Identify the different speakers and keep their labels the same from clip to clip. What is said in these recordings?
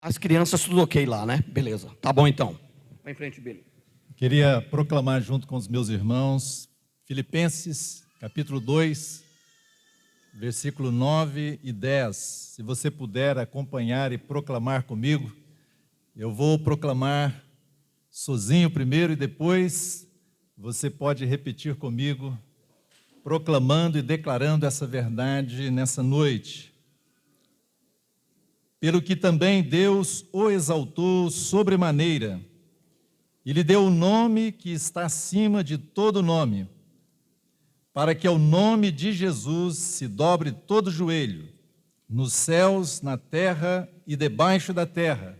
Speaker 1: As crianças tudo ok lá, né? Beleza. Tá bom então. Vai em frente, Billy.
Speaker 2: Queria proclamar junto com os meus irmãos Filipenses, capítulo 2, versículo 9 e 10. Se você puder acompanhar e proclamar comigo, eu vou proclamar sozinho primeiro e depois você pode repetir comigo, proclamando e declarando essa verdade nessa noite. Pelo que também Deus o exaltou sobremaneira, e lhe deu o nome que está acima de todo nome, para que ao nome de Jesus se dobre todo joelho, nos céus, na terra e debaixo da terra,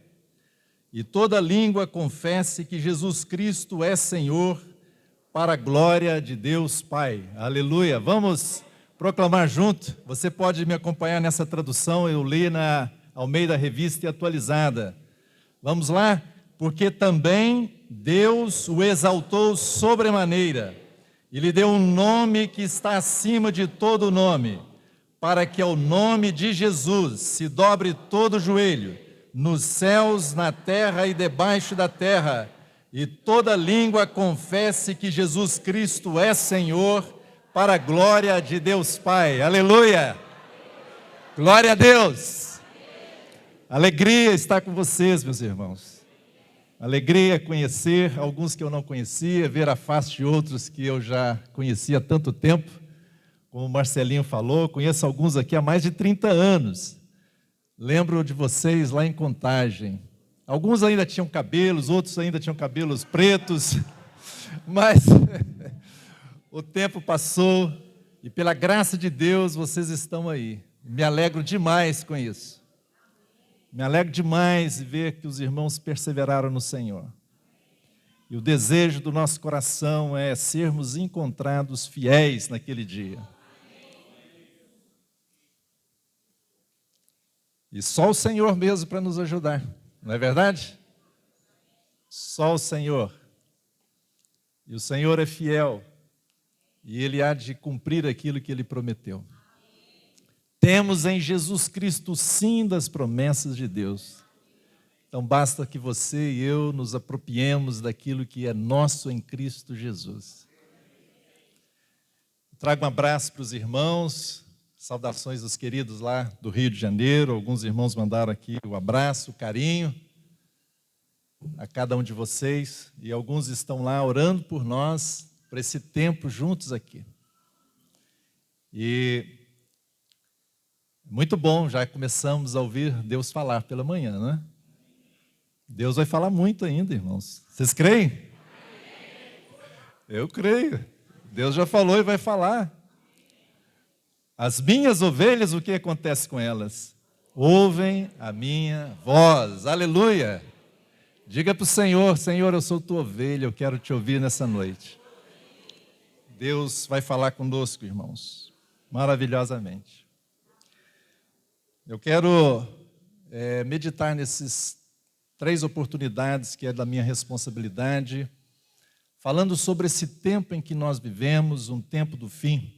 Speaker 2: e toda língua confesse que Jesus Cristo é Senhor, para a glória de Deus Pai. Aleluia! Vamos proclamar junto. Você pode me acompanhar nessa tradução, eu li na Almeida Revista e Atualizada. Vamos lá? Porque também Deus o exaltou sobremaneira, e lhe deu um nome que está acima de todo nome, para que ao nome de Jesus se dobre todo joelho, nos céus, na terra e debaixo da terra, e toda língua confesse que Jesus Cristo é Senhor, para a glória de Deus Pai. Aleluia! Glória a Deus! Alegria estar com vocês, meus irmãos. Alegria conhecer alguns que eu não conhecia, ver a face de outros que eu já conhecia há tanto tempo. Como o Marcelinho falou, conheço alguns aqui há mais de 30 anos. Lembro de vocês lá em Contagem. Alguns ainda tinham cabelos, outros ainda tinham cabelos pretos, mas o tempo passou e pela graça de Deus vocês estão aí. Me alegro demais com isso. Me alegro demais de ver que os irmãos perseveraram no Senhor. E o desejo do nosso coração é sermos encontrados fiéis naquele dia. E só o Senhor mesmo para nos ajudar, não é verdade? Só o Senhor. E o Senhor é fiel, e Ele há de cumprir aquilo que Ele prometeu. Temos em Jesus Cristo o sim das promessas de Deus. Então basta que você e eu nos apropriemos daquilo que é nosso em Cristo Jesus. Trago um abraço para os irmãos, saudações dos queridos lá do Rio de Janeiro. Alguns irmãos mandaram aqui o abraço, o carinho a cada um de vocês. E alguns estão lá orando por nós, por esse tempo juntos aqui. E muito bom, já começamos a ouvir Deus falar pela manhã, né? Deus vai falar muito ainda, irmãos. Vocês creem? Eu creio. Deus já falou e vai falar. As minhas ovelhas, o que acontece com elas? Ouvem a minha voz. Aleluia! Diga para o Senhor, Senhor, eu sou tua ovelha, eu quero te ouvir nessa noite. Deus vai falar conosco, irmãos, maravilhosamente. Eu quero meditar nesses 3 oportunidades que é da minha responsabilidade, falando sobre esse tempo em que nós vivemos, um tempo do fim,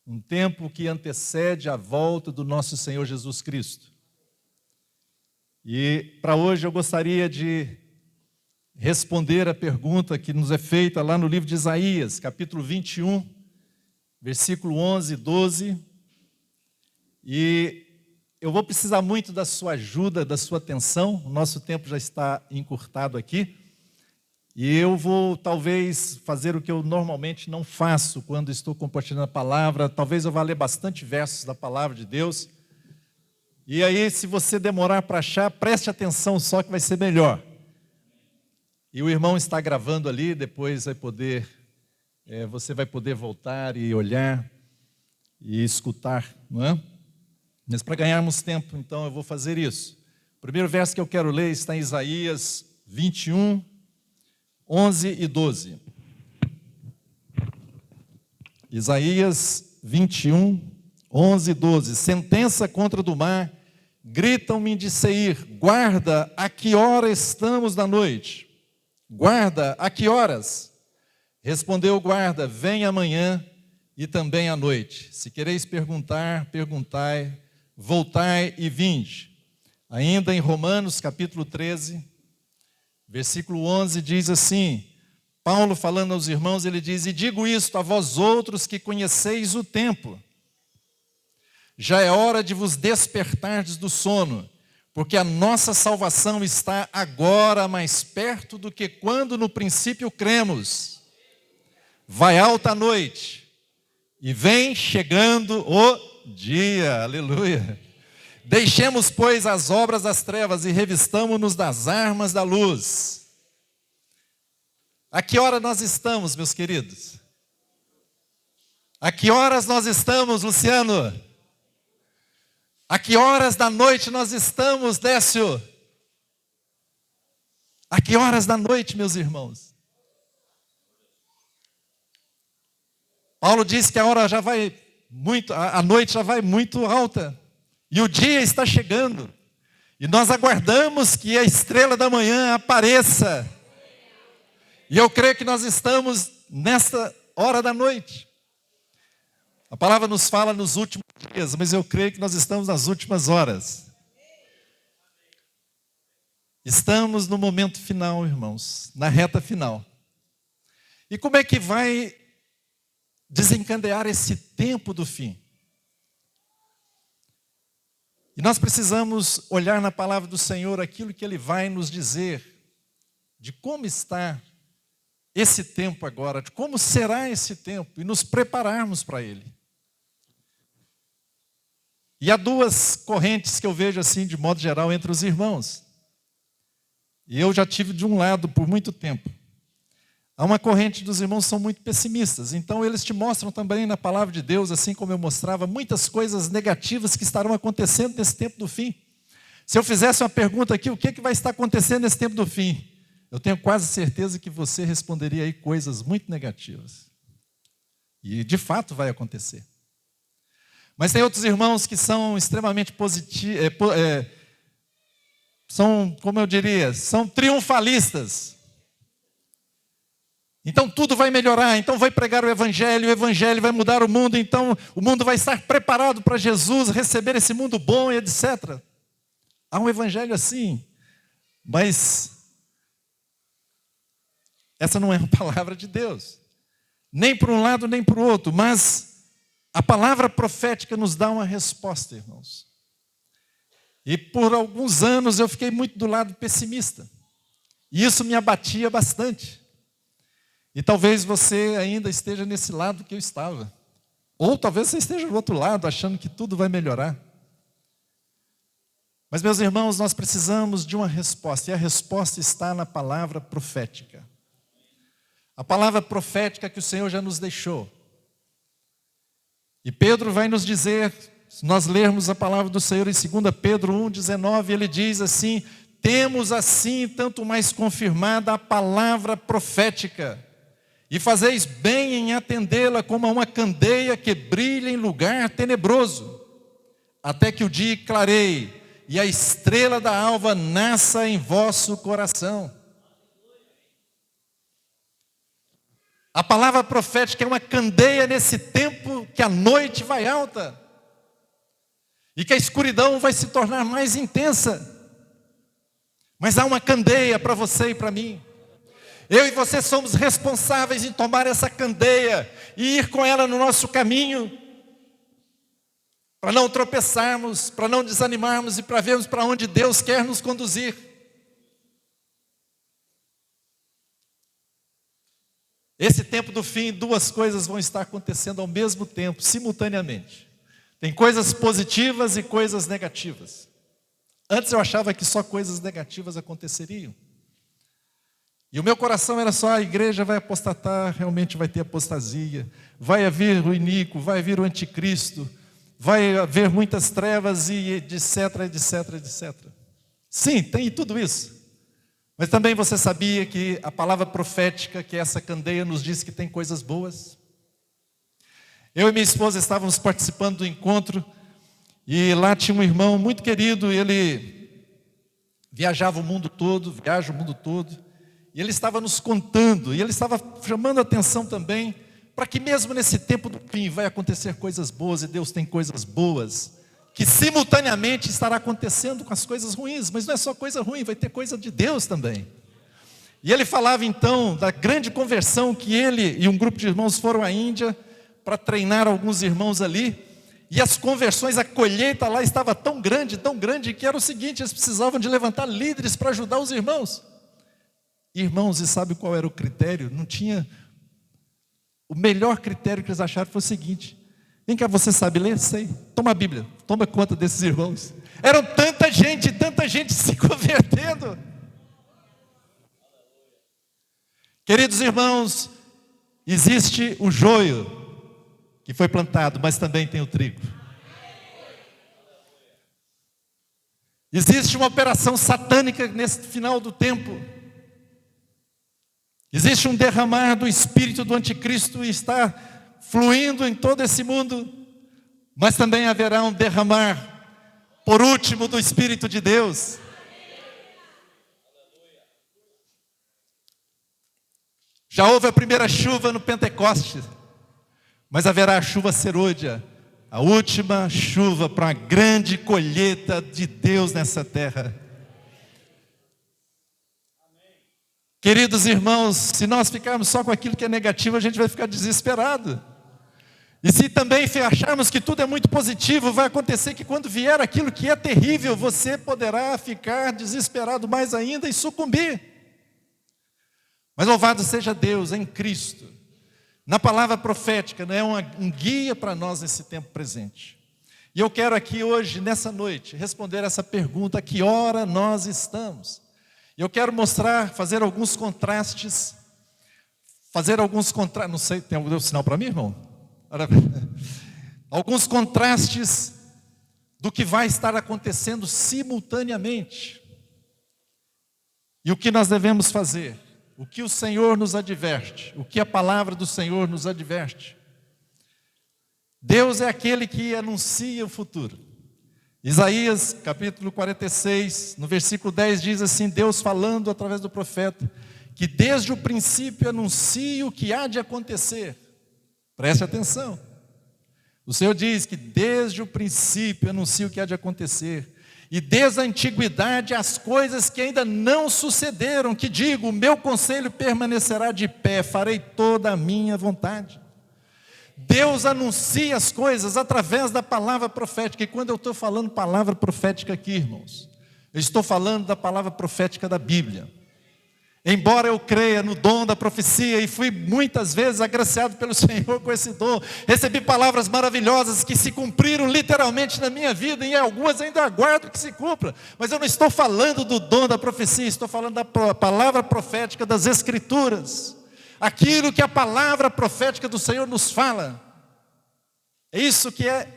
Speaker 2: um tempo que antecede a volta do nosso Senhor Jesus Cristo. E para hoje eu gostaria de responder a pergunta que nos é feita lá no livro de Isaías, capítulo 21, versículo 11 e 12. E eu vou precisar muito da sua ajuda, da sua atenção. O nosso tempo já está encurtado aqui. E eu vou, talvez, fazer o que eu normalmente não faço quando estou compartilhando a palavra. Talvez eu vá ler bastante versos da palavra de Deus. E aí, se você demorar para achar, preste atenção só que vai ser melhor. E o irmão está gravando ali, depois vai poder, você vai poder voltar e olhar e escutar, não é? Mas para ganharmos tempo, então, eu vou fazer isso. O primeiro verso que eu quero ler está em Isaías 21, 11 e 12. Isaías 21, 11 e 12. Sentença contra do mar, gritam-me de Seir, guarda, a que hora estamos da noite? Guarda, a que horas? Respondeu o guarda, vem amanhã e também à noite. Se quereis perguntar, perguntai, voltai e vinde. Ainda em Romanos, capítulo 13, versículo 11, diz assim, Paulo falando aos irmãos, ele diz, e digo isto a vós outros que conheceis o tempo. Já é hora de vos despertardes do sono, porque a nossa salvação está agora mais perto do que quando no princípio cremos. Vai alta a noite, e vem chegando o dia, aleluia. Deixemos, pois, as obras das trevas e revistamo-nos das armas da luz. A que hora nós estamos, meus queridos? A que horas nós estamos, Luciano? A que horas da noite nós estamos, Décio? A que horas da noite, meus irmãos? Paulo diz que a hora já vai muito, a noite já vai muito alta. E o dia está chegando. E nós aguardamos que a estrela da manhã apareça. E eu creio que nós estamos nesta hora da noite. A palavra nos fala nos últimos dias, mas eu creio que nós estamos nas últimas horas. Estamos no momento final, irmãos, na reta final. E como é que vai desencadear esse tempo do fim? E nós precisamos olhar na palavra do Senhor aquilo que Ele vai nos dizer, de como está esse tempo agora, de como será esse tempo, e nos prepararmos para ele. E há duas correntes que eu vejo assim, de modo geral, entre os irmãos. E eu já tive de um lado por muito tempo. Há uma corrente dos irmãos que são muito pessimistas, então eles te mostram também na palavra de Deus, assim como eu mostrava, muitas coisas negativas que estarão acontecendo nesse tempo do fim. Se eu fizesse uma pergunta aqui, o que vai estar acontecendo nesse tempo do fim? Eu tenho quase certeza que você responderia aí coisas muito negativas. E de fato vai acontecer. Mas tem outros irmãos que são extremamente positivos, são, como eu diria, são triunfalistas. Então tudo vai melhorar, então vai pregar o Evangelho vai mudar o mundo, então o mundo vai estar preparado para Jesus receber esse mundo bom e etc. Há um Evangelho assim, mas essa não é a palavra de Deus, nem para um lado nem para o outro, mas a palavra profética nos dá uma resposta, irmãos. E por alguns anos eu fiquei muito do lado pessimista, e isso me abatia bastante. E talvez você ainda esteja nesse lado que eu estava. Ou talvez você esteja do outro lado, achando que tudo vai melhorar. Mas, meus irmãos, nós precisamos de uma resposta. E a resposta está na palavra profética. A palavra profética que o Senhor já nos deixou. E Pedro vai nos dizer, se nós lermos a palavra do Senhor em 2 Pedro 1,19, ele diz assim, temos assim tanto mais confirmada a palavra profética. E fazeis bem em atendê-la como a uma candeia que brilha em lugar tenebroso, até que o dia clareie e a estrela da alva nasça em vosso coração. A palavra profética é uma candeia nesse tempo que a noite vai alta e que a escuridão vai se tornar mais intensa. Mas há uma candeia para você e para mim. Eu e você somos responsáveis em tomar essa candeia e ir com ela no nosso caminho, para não tropeçarmos, para não desanimarmos e para vermos para onde Deus quer nos conduzir. Esse tempo do fim, duas coisas vão estar acontecendo ao mesmo tempo, simultaneamente. Tem coisas positivas e coisas negativas. Antes eu achava que só coisas negativas aconteceriam. E o meu coração era só, a igreja vai apostatar, realmente vai ter apostasia, vai haver o iníquo, vai haver o anticristo, vai haver muitas trevas e etc, etc, etc. Sim, tem tudo isso. Mas também você sabia que a palavra profética, que é essa candeia, nos diz que tem coisas boas? Eu e minha esposa estávamos participando do encontro, e lá tinha um irmão muito querido, ele viaja o mundo todo, e ele estava nos contando, e ele estava chamando a atenção também, para que mesmo nesse tempo do fim vai acontecer coisas boas, e Deus tem coisas boas que simultaneamente estará acontecendo com as coisas ruins, mas não é só coisa ruim, vai ter coisa de Deus também. E ele falava então da grande conversão que ele e um grupo de irmãos foram à Índia para treinar alguns irmãos ali, e as conversões, a colheita lá estava tão grande, que era o seguinte: eles precisavam de levantar líderes para ajudar os irmãos. Irmãos, e sabe qual era o critério? Não tinha. O melhor critério que eles acharam foi o seguinte: vem cá, você sabe ler? Sei. Toma a Bíblia, toma conta desses irmãos. Eram tanta gente se convertendo. Queridos irmãos, existe o joio que foi plantado, mas também tem o trigo. Existe uma operação satânica nesse final do tempo. Existe um derramar do espírito do anticristo e está fluindo em todo esse mundo, mas também haverá um derramar, por último, do Espírito de Deus. Já houve a primeira chuva no Pentecostes, mas haverá a chuva serôdia, a última chuva para a grande colheita de Deus nessa terra. Queridos irmãos, se nós ficarmos só com aquilo que é negativo, a gente vai ficar desesperado. E se também acharmos que tudo é muito positivo, vai acontecer que quando vier aquilo que é terrível, você poderá ficar desesperado mais ainda e sucumbir. Mas louvado seja Deus em Cristo, na palavra profética, não é um guia para nós nesse tempo presente. E eu quero aqui hoje, nessa noite, responder essa pergunta: a que hora nós estamos? E eu quero mostrar, fazer alguns contrastes, não sei, tem algum sinal para mim, irmão? Alguns contrastes do que vai estar acontecendo simultaneamente. E o que nós devemos fazer? O que o Senhor nos adverte? O que a palavra do Senhor nos adverte? Deus é aquele que anuncia o futuro. Isaías capítulo 46, no versículo 10 diz assim, Deus falando através do profeta, que desde o princípio anuncia o que há de acontecer. Preste atenção. O Senhor diz que desde o princípio anuncia o que há de acontecer. E desde a antiguidade as coisas que ainda não sucederam, que digo, o meu conselho permanecerá de pé, farei toda a minha vontade. Deus anuncia as coisas através da palavra profética. E quando eu estou falando palavra profética aqui, irmãos, eu estou falando da palavra profética da Bíblia. Embora eu creia no dom da profecia e fui muitas vezes agraciado pelo Senhor com esse dom, recebi palavras maravilhosas que se cumpriram literalmente na minha vida, e algumas ainda aguardo que se cumpra, mas eu não estou falando do dom da profecia, estou falando da palavra profética das Escrituras, aquilo que a palavra profética do Senhor nos fala. É isso que é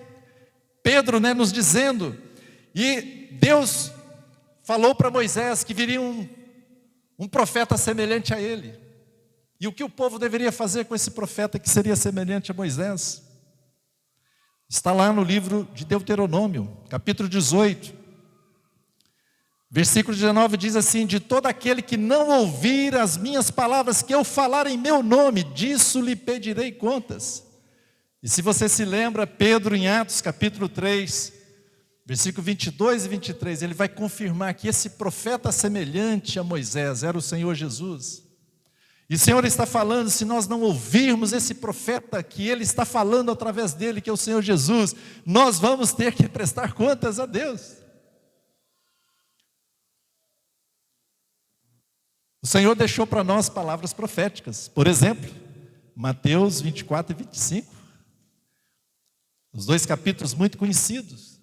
Speaker 2: Pedro, nos dizendo. E Deus falou para Moisés que viria um profeta semelhante a ele. E o que o povo deveria fazer com esse profeta que seria semelhante a Moisés? Está lá no livro de Deuteronômio, capítulo 18. Versículo 19 diz assim, de todo aquele que não ouvir as minhas palavras que eu falar em meu nome, disso lhe pedirei contas. E se você se lembra, Pedro em Atos capítulo 3, versículo 22 e 23, ele vai confirmar que esse profeta semelhante a Moisés era o Senhor Jesus. E o Senhor está falando, se nós não ouvirmos esse profeta que ele está falando através dele, que é o Senhor Jesus, nós vamos ter que prestar contas a Deus. O Senhor deixou para nós palavras proféticas. Por exemplo, Mateus 24 e 25. Os dois capítulos muito conhecidos.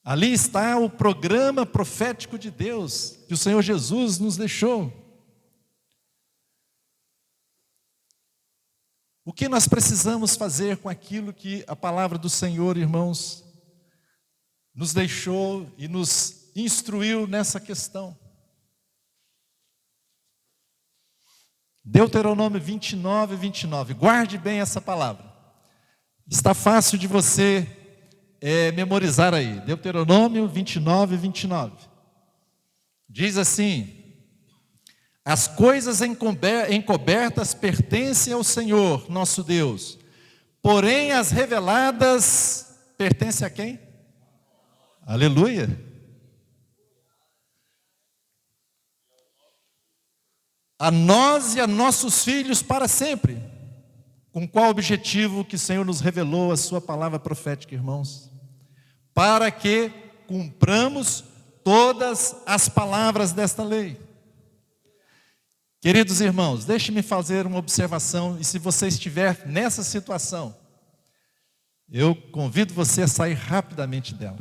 Speaker 2: Ali está o programa profético de Deus, que o Senhor Jesus nos deixou. O que nós precisamos fazer com aquilo que a palavra do Senhor, irmãos, nos deixou e nos instruiu nessa questão? Deuteronômio 29 e 29. Guarde bem essa palavra. Está fácil de você memorizar aí. Deuteronômio 29 e 29. Diz assim: as coisas encobertas pertencem ao Senhor, nosso Deus. Porém as reveladas pertencem a quem? Aleluia. A nós e a nossos filhos para sempre. Com qual objetivo que o Senhor nos revelou a sua palavra profética, irmãos? Para que cumpramos todas as palavras desta lei. Queridos irmãos, deixe-me fazer uma observação, e se você estiver nessa situação, eu convido você a sair rapidamente dela.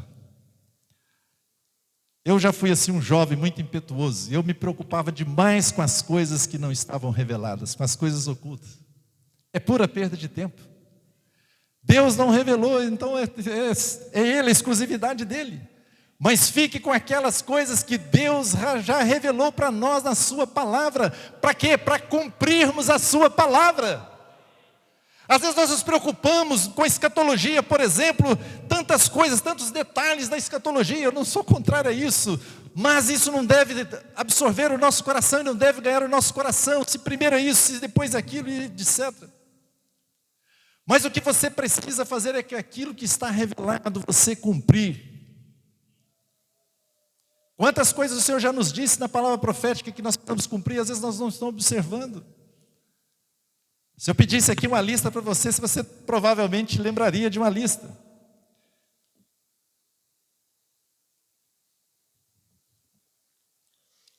Speaker 2: Eu já fui assim um jovem muito impetuoso, eu me preocupava demais com as coisas que não estavam reveladas, com as coisas ocultas. É pura perda de tempo. Deus não revelou, então é Ele, a exclusividade dEle. Mas fique com aquelas coisas que Deus já revelou para nós na sua palavra. Para quê? Para cumprirmos a sua palavra. Às vezes nós nos preocupamos com a escatologia, por exemplo, tantas coisas, tantos detalhes da escatologia. Eu não sou contrário a isso, mas isso não deve absorver o nosso coração, não deve ganhar o nosso coração. Se primeiro é isso, se depois aquilo, e etc. Mas o que você precisa fazer é que aquilo que está revelado, você cumprir. Quantas coisas o Senhor já nos disse na palavra profética que nós precisamos cumprir, às vezes nós não estamos observando. Se eu pedisse aqui uma lista para você provavelmente lembraria de uma lista.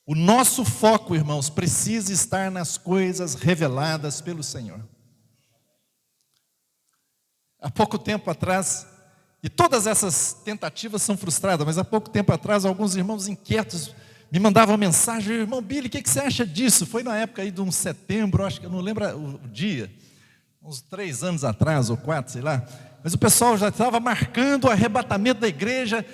Speaker 2: O nosso foco, irmãos, precisa estar nas coisas reveladas pelo Senhor. Há pouco tempo atrás, e todas essas tentativas são frustradas, mas há pouco tempo atrás, alguns irmãos inquietos me mandavam mensagem: irmão Billy, o que você acha disso? Foi na época aí de um setembro, acho que eu não lembro o dia, uns 3 anos atrás, ou 4, sei lá. Mas o pessoal já estava marcando o arrebatamento da igreja,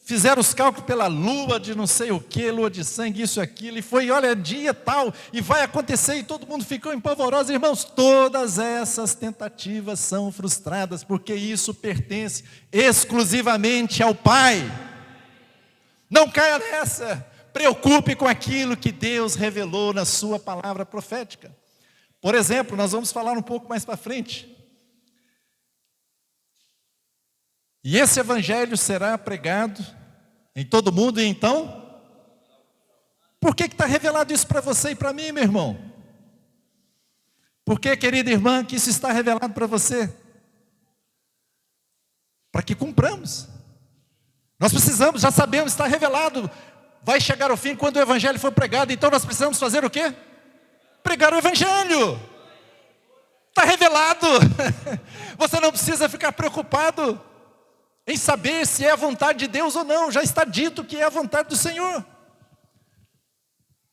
Speaker 2: fizeram os cálculos pela lua de não sei o que, lua de sangue, isso e aquilo, e foi, olha, dia tal, e vai acontecer, e todo mundo ficou empavoroso. Irmãos, todas essas tentativas são frustradas, porque isso pertence exclusivamente ao Pai. Não caia nessa. Preocupe com aquilo que Deus revelou na sua palavra profética. Por exemplo, nós vamos falar um pouco mais para frente. E esse evangelho será pregado em todo mundo, e então? Por que está revelado isso para você e para mim, meu irmão? Por que, querida irmã, que isso está revelado para você? Para que cumpramos. Nós precisamos, já sabemos, está revelado. Vai chegar ao fim quando o evangelho for pregado, então nós precisamos fazer o quê? Pregar o evangelho. Está revelado. Você não precisa ficar preocupado em saber se é a vontade de Deus ou não. Já está dito que é a vontade do Senhor.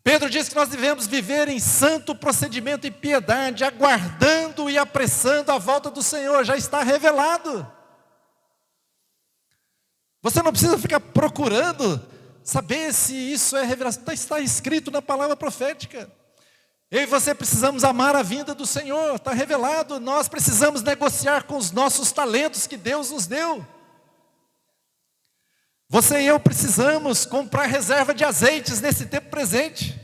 Speaker 2: Pedro diz que nós devemos viver em santo procedimento e piedade, aguardando e apressando a volta do Senhor. Já está revelado. Você não precisa ficar procurando saber se isso é revelação. Está escrito na palavra profética. Eu e você precisamos amar a vinda do Senhor. Está revelado. Nós precisamos negociar com os nossos talentos que Deus nos deu. Você e eu precisamos comprar reserva de azeites nesse tempo presente.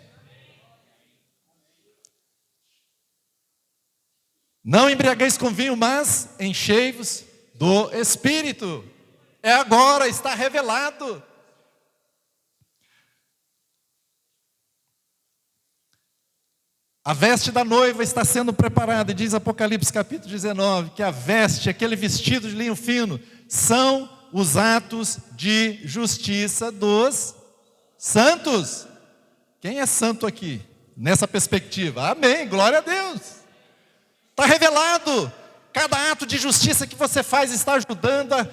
Speaker 2: Não embriagueis com vinho, mas enchei-vos do Espírito. É agora, está revelado. A veste da noiva está sendo preparada, e diz Apocalipse capítulo 19, que a veste, aquele vestido de linho fino, são os atos de justiça dos santos. Quem é santo aqui, nessa perspectiva? Amém, glória a Deus. Está revelado. Cada ato de justiça que você faz está ajudando a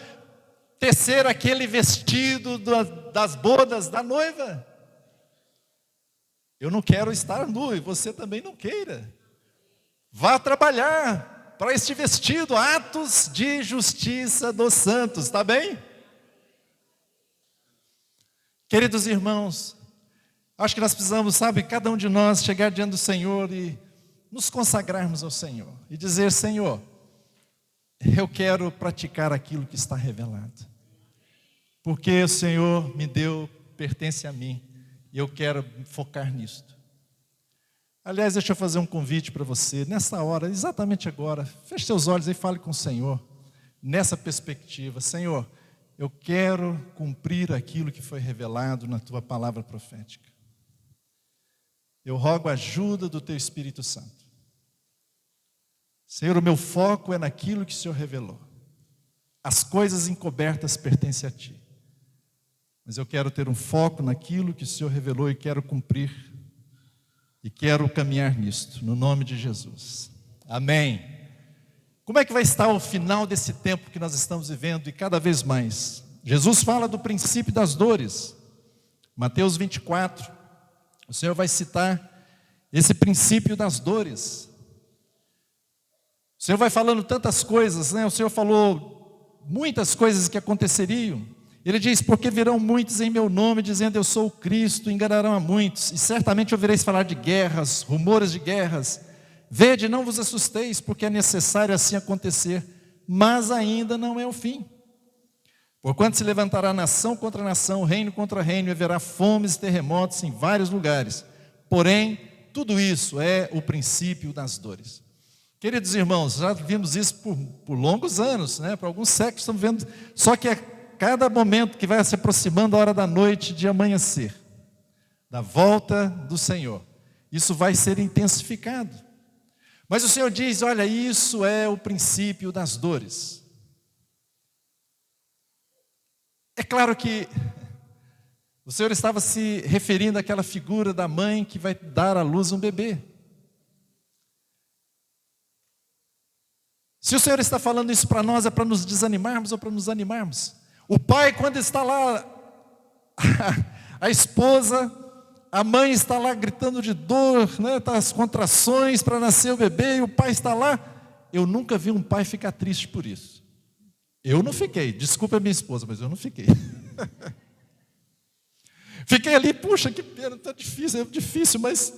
Speaker 2: tecer aquele vestido das bodas da noiva. Eu não quero estar nu, e você também não queira. Vá trabalhar para este vestido, atos de justiça dos santos, está bem? Queridos irmãos, acho que nós precisamos, sabe, cada um de nós chegar diante do Senhor e nos consagrarmos ao Senhor. E dizer: Senhor, eu quero praticar aquilo que está revelado. Porque o Senhor me deu, pertence a mim. E eu quero focar nisto. Aliás, deixa eu fazer um convite para você. Nessa hora, exatamente agora, feche seus olhos e fale com o Senhor. Nessa perspectiva: Senhor, eu quero cumprir aquilo que foi revelado na tua palavra profética. Eu rogo a ajuda do teu Espírito Santo. Senhor, o meu foco é naquilo que o Senhor revelou. As coisas encobertas pertencem a ti. Mas eu quero ter um foco naquilo que o Senhor revelou e quero cumprir. E quero caminhar nisto, no nome de Jesus. Amém. Como é que vai estar o final desse tempo que nós estamos vivendo e cada vez mais? Jesus fala do princípio das dores. Mateus 24, o Senhor vai citar esse princípio das dores. O Senhor vai falando tantas coisas, né? O Senhor falou muitas coisas que aconteceriam. Ele diz, porque virão muitos em meu nome, dizendo eu sou o Cristo, enganarão a muitos, e certamente ouvireis falar de guerras, rumores de guerras. Vede, não vos assusteis, porque é necessário assim acontecer, mas ainda não é o fim. Porquanto se levantará nação contra nação, reino contra reino, e haverá fomes e terremotos em vários lugares. Porém, tudo isso é o princípio das dores. Queridos irmãos, já vimos isso por longos anos, né? Por alguns séculos estamos vendo, só que cada momento que vai se aproximando a hora da noite de amanhecer, da volta do Senhor, isso vai ser intensificado. Mas o Senhor diz, olha, isso é o princípio das dores. É claro que o Senhor estava se referindo àquela figura da mãe que vai dar à luz um bebê. Se o Senhor está falando isso para nós, é para nos desanimarmos ou para nos animarmos? O pai, quando está lá, a esposa, a mãe está lá gritando de dor, né? Tá as contrações para nascer o bebê, e o pai está lá. Eu nunca vi um pai ficar triste por isso. Eu não fiquei, desculpa a minha esposa, mas eu não fiquei. Fiquei ali, puxa, que pena, está difícil, é difícil, mas...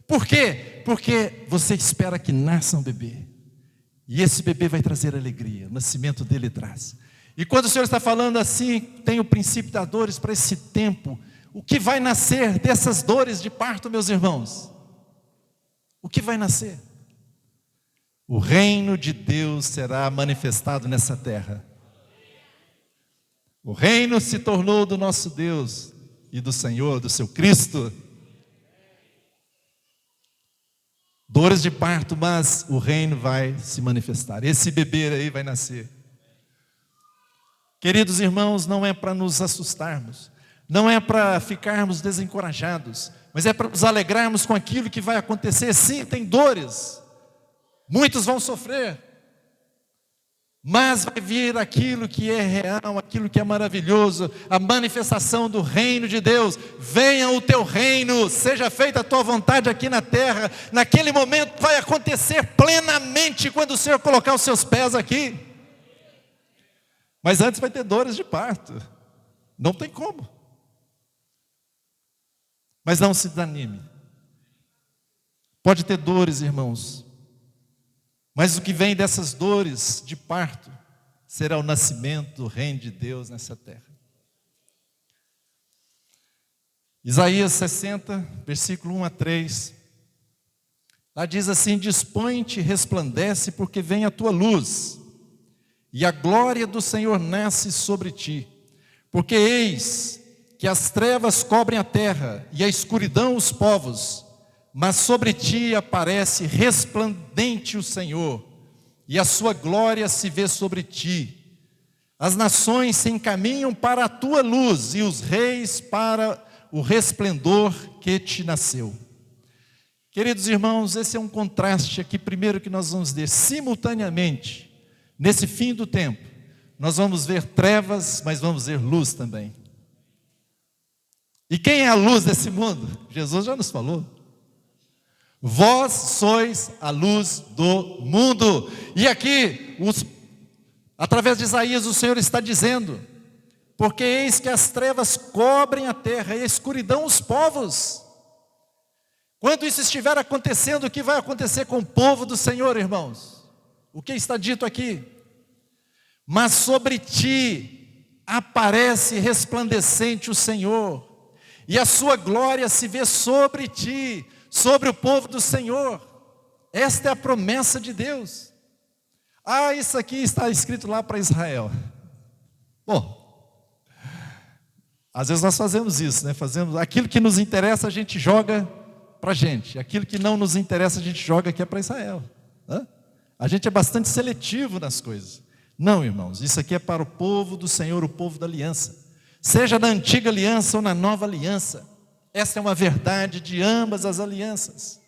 Speaker 2: Por quê? Porque você espera que nasça um bebê. E esse bebê vai trazer alegria, o nascimento dele traz. E quando o Senhor está falando assim, tem o princípio das dores para esse tempo. O que vai nascer dessas dores de parto, meus irmãos? O que vai nascer? O reino de Deus será manifestado nessa terra. O reino se tornou do nosso Deus e do Senhor, do seu Cristo. Dores de parto, mas o reino vai se manifestar. Esse bebê aí vai nascer. Queridos irmãos, não é para nos assustarmos, não é para ficarmos desencorajados, mas é para nos alegrarmos com aquilo que vai acontecer. Sim, tem dores, muitos vão sofrer, mas vai vir aquilo que é real, aquilo que é maravilhoso, a manifestação do reino de Deus. Venha o teu reino, seja feita a tua vontade aqui na terra. Naquele momento vai acontecer plenamente quando o Senhor colocar os seus pés aqui. Mas antes vai ter dores de parto, não tem como. Mas não se desanime. Pode ter dores, irmãos, mas o que vem dessas dores de parto será o nascimento do reino de Deus nessa terra. Isaías 60, versículo 1 a 3. Lá diz assim: dispõe-te, resplandece, porque vem a tua luz, e a glória do Senhor nasce sobre ti. Porque eis que as trevas cobrem a terra, e a escuridão os povos, mas sobre ti aparece resplandente o Senhor, e a sua glória se vê sobre ti. As nações se encaminham para a tua luz, e os reis para o resplendor que te nasceu. Queridos irmãos, esse é um contraste aqui, primeiro que nós vamos ver simultaneamente. Nesse fim do tempo, nós vamos ver trevas, mas vamos ver luz também. E quem é a luz desse mundo? Jesus já nos falou. Vós sois a luz do mundo. E aqui, através de Isaías, o Senhor está dizendo: porque eis que as trevas cobrem a terra e a escuridão os povos. Quando isso estiver acontecendo, o que vai acontecer com o povo do Senhor, irmãos? O que está dito aqui? Mas sobre ti aparece resplandecente o Senhor, e a sua glória se vê sobre ti, sobre o povo do Senhor. Esta é a promessa de Deus. Ah, isso aqui está escrito lá para Israel. Bom, às vezes nós fazemos isso, né? Fazemos aquilo que nos interessa, a gente joga para a gente. Aquilo que não nos interessa, a gente joga aqui é para Israel. Hã? A gente é bastante seletivo nas coisas. Não, irmãos, isso aqui é para o povo do Senhor, o povo da aliança. Seja na antiga aliança ou na nova aliança. Essa é uma verdade de ambas as alianças.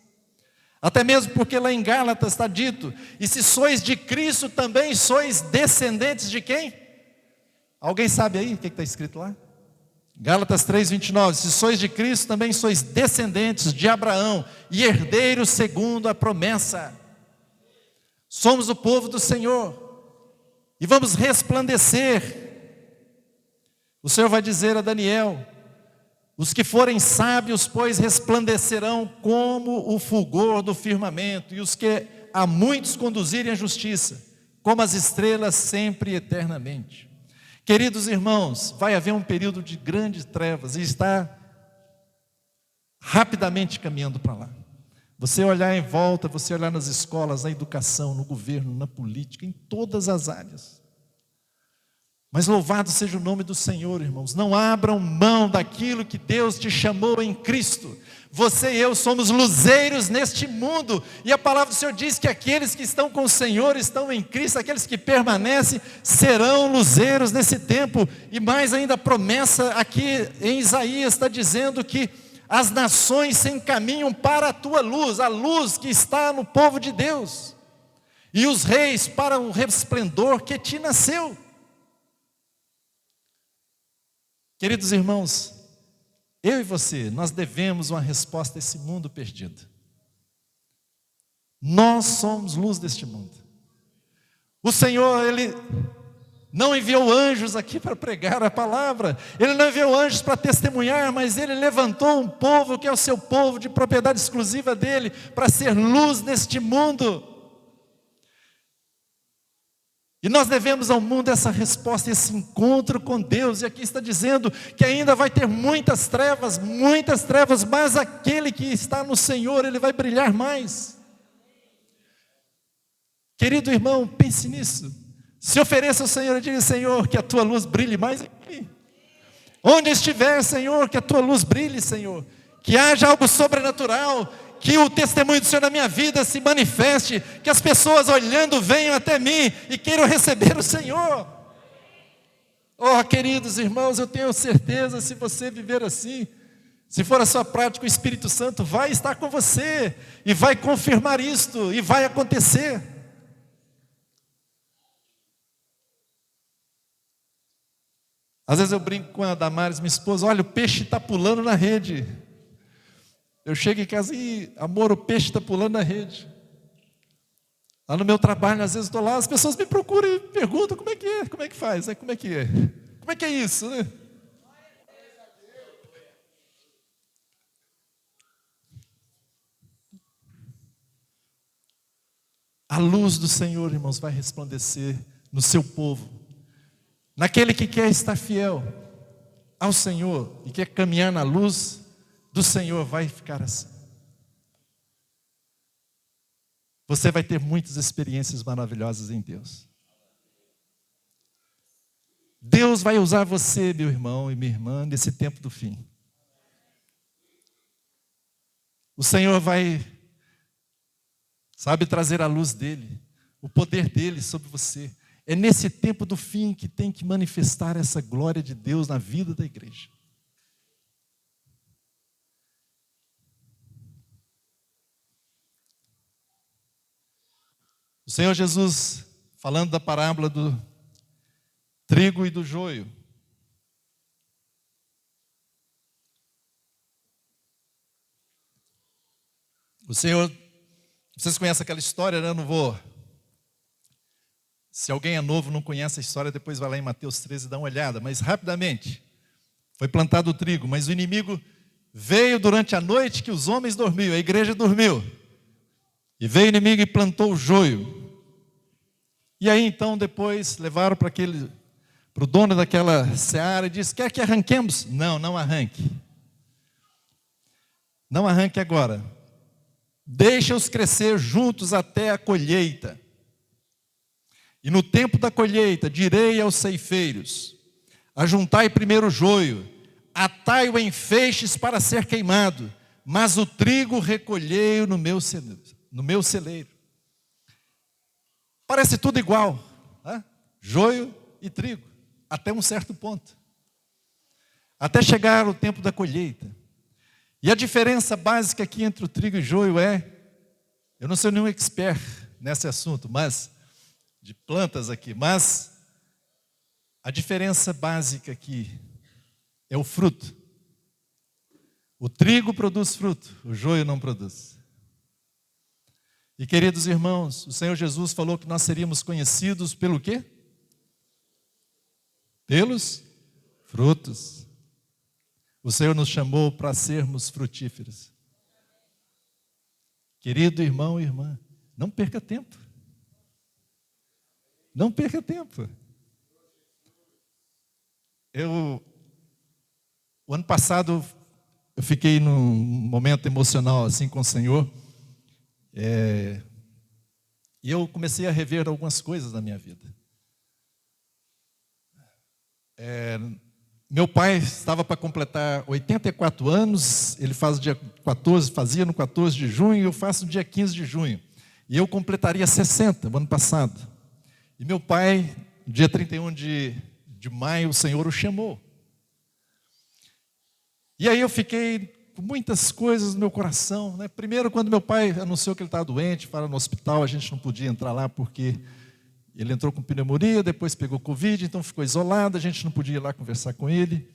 Speaker 2: Até mesmo porque lá em Gálatas está dito: e se sois de Cristo, também sois descendentes de quem? Alguém sabe aí o que está escrito lá? Gálatas 3:29, se sois de Cristo, também sois descendentes de Abraão e herdeiros segundo a promessa. Somos o povo do Senhor e vamos resplandecer. O Senhor vai dizer a Daniel: os que forem sábios, pois, resplandecerão como o fulgor do firmamento, e os que a muitos conduzirem à justiça, como as estrelas sempre e eternamente. Queridos irmãos, vai haver um período de grandes trevas e está rapidamente caminhando para lá. Você olhar em volta, você olhar nas escolas, na educação, no governo, na política, em todas as áreas. Mas louvado seja o nome do Senhor, irmãos. Não abram mão daquilo que Deus te chamou em Cristo. Você e eu somos luzeiros neste mundo. E a palavra do Senhor diz que aqueles que estão com o Senhor estão em Cristo. Aqueles que permanecem serão luzeiros nesse tempo. E mais ainda, a promessa aqui em Isaías está dizendo que as nações se encaminham para a tua luz. A luz que está no povo de Deus. E os reis para o resplendor que te nasceu. Queridos irmãos, eu e você, nós devemos uma resposta a esse mundo perdido. Nós somos luz deste mundo. O Senhor, Ele não enviou anjos aqui para pregar a palavra, Ele não enviou anjos para testemunhar, mas Ele levantou um povo que é o seu povo, de propriedade exclusiva dEle, para ser luz neste mundo. E nós devemos ao mundo essa resposta, esse encontro com Deus. E aqui está dizendo que ainda vai ter muitas trevas, mas aquele que está no Senhor, ele vai brilhar mais. Querido irmão, pense nisso. Se ofereça ao Senhor e diga: Senhor, que a tua luz brilhe mais aqui. Onde estiver, Senhor, que a tua luz brilhe, Senhor. Que haja algo sobrenatural. Que o testemunho do Senhor na minha vida se manifeste, que as pessoas olhando venham até mim e queiram receber o Senhor. Oh, queridos irmãos, eu tenho certeza, se você viver assim, se for a sua prática, o Espírito Santo vai estar com você e vai confirmar isto, e vai acontecer. Às vezes eu brinco com a Damares, minha esposa: olha, o peixe está pulando na rede. Eu chego em casa e, amor, o peixe está pulando na rede. Lá no meu trabalho, às vezes estou lá, as pessoas me procuram e perguntam: como é que é? Como é que faz? Como é que é? Como é que é isso, né? A luz do Senhor, irmãos, vai resplandecer no seu povo. Naquele que quer estar fiel ao Senhor e quer caminhar na luz do Senhor, vai ficar assim. Você vai ter muitas experiências maravilhosas em Deus. Deus vai usar você, meu irmão e minha irmã, nesse tempo do fim. O Senhor vai, trazer a luz dEle, o poder dEle sobre você. É nesse tempo do fim que tem que manifestar essa glória de Deus na vida da igreja. O Senhor Jesus, falando da parábola do trigo e do joio, o Senhor, vocês conhecem aquela história, né? Eu não vou. Se alguém é novo, não conhece a história, depois vai lá em Mateus 13 e dá uma olhada. Mas rapidamente, foi plantado o trigo, mas o inimigo veio durante a noite que os homens dormiam, a igreja dormiu. E veio o inimigo e plantou o joio. E aí então depois levaram para o dono daquela seara e disse: quer que arranquemos? Não, não arranque. Não arranque agora. Deixa-os crescer juntos até a colheita. E no tempo da colheita direi aos ceifeiros: Ajuntai primeiro o joio, atai-o em feixes para ser queimado, mas o trigo recolhei-o no meu celeiro. Parece tudo igual, né? Joio e trigo, até um certo ponto. Até chegar o tempo da colheita. E a diferença básica aqui entre o trigo e o joio eu não sou nenhum expert nesse assunto, mas de plantas aqui, mas a diferença básica aqui é o fruto. O trigo produz fruto, o joio não produz. E queridos irmãos, o Senhor Jesus falou que nós seríamos conhecidos pelo quê? Pelos frutos. O Senhor nos chamou para sermos frutíferos. Querido irmão e irmã, não perca tempo. Não perca tempo. O ano passado, eu fiquei num momento emocional assim com o Senhor. E eu comecei a rever algumas coisas na minha vida. Meu pai estava para completar 84 anos, ele fazia no 14 de junho, e eu faço no dia 15 de junho. E eu completaria 60 no ano passado. E meu pai, no dia 31 de maio, o Senhor o chamou. E aí eu fiquei com muitas coisas no meu coração, né? Primeiro, quando meu pai anunciou que ele estava doente, para no hospital, a gente não podia entrar lá porque ele entrou com pneumonia, depois pegou Covid, então ficou isolado, a gente não podia ir lá conversar com ele.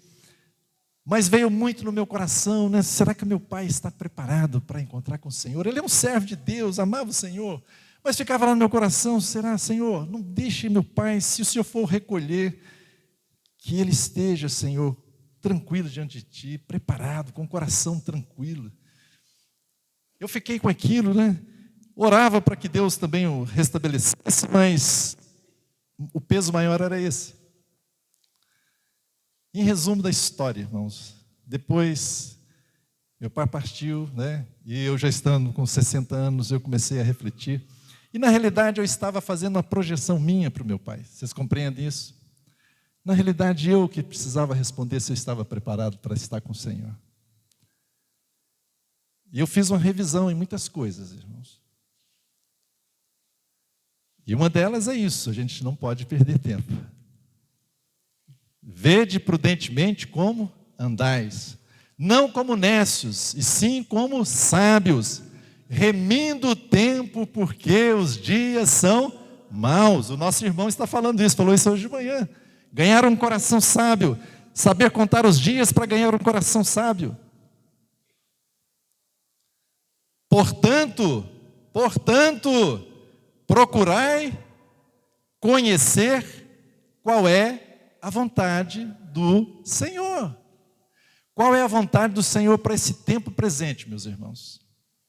Speaker 2: Mas veio muito no meu coração, né? Será que meu pai está preparado para encontrar com o Senhor? Ele é um servo de Deus, amava o Senhor. Mas ficava lá no meu coração, será, Senhor, não deixe meu pai, se o Senhor for recolher, que ele esteja, Senhor, tranquilo diante de Ti, preparado, com o coração tranquilo. Eu fiquei com aquilo, né? Orava para que Deus também o restabelecesse, mas o peso maior era esse. Em resumo da história, irmãos, depois meu pai partiu, né? E eu já estando com 60 anos, eu comecei a refletir. E na realidade eu estava fazendo uma projeção minha para o meu pai. Vocês compreendem isso? Na realidade eu que precisava responder se eu estava preparado para estar com o Senhor. E eu fiz uma revisão em muitas coisas, irmãos. E uma delas é isso, a gente não pode perder tempo. Vede prudentemente como andais, não como nécios, e sim como sábios, remindo o tempo, porque os dias são maus. O nosso irmão está falando isso, falou isso hoje de manhã. Ganhar um coração sábio, saber contar os dias para ganhar um coração sábio. Portanto, procurai conhecer qual é a vontade do Senhor. Qual é a vontade do Senhor para esse tempo presente, meus irmãos?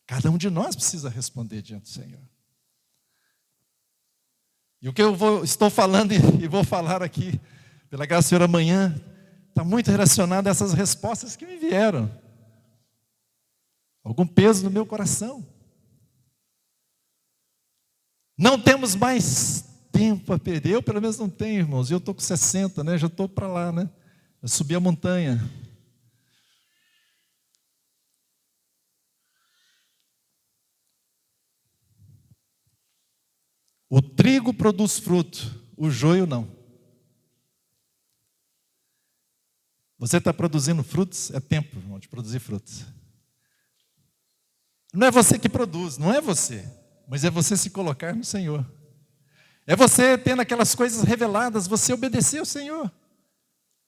Speaker 2: Cada um de nós precisa responder diante do Senhor. E o que estou falando e vou falar aqui, pela graça do Senhor amanhã, está muito relacionado a essas respostas que me vieram. Algum peso no meu coração. Não temos mais tempo a perder. Eu pelo menos não tenho, irmãos. Eu estou com 60, né? Já estou para lá, né? Eu subi a montanha. O trigo produz fruto, o joio não. Você está produzindo frutos, é tempo, irmão, de produzir frutos. Não é você que produz, não é você, mas é você se colocar no Senhor. É você tendo aquelas coisas reveladas, você obedecer ao Senhor.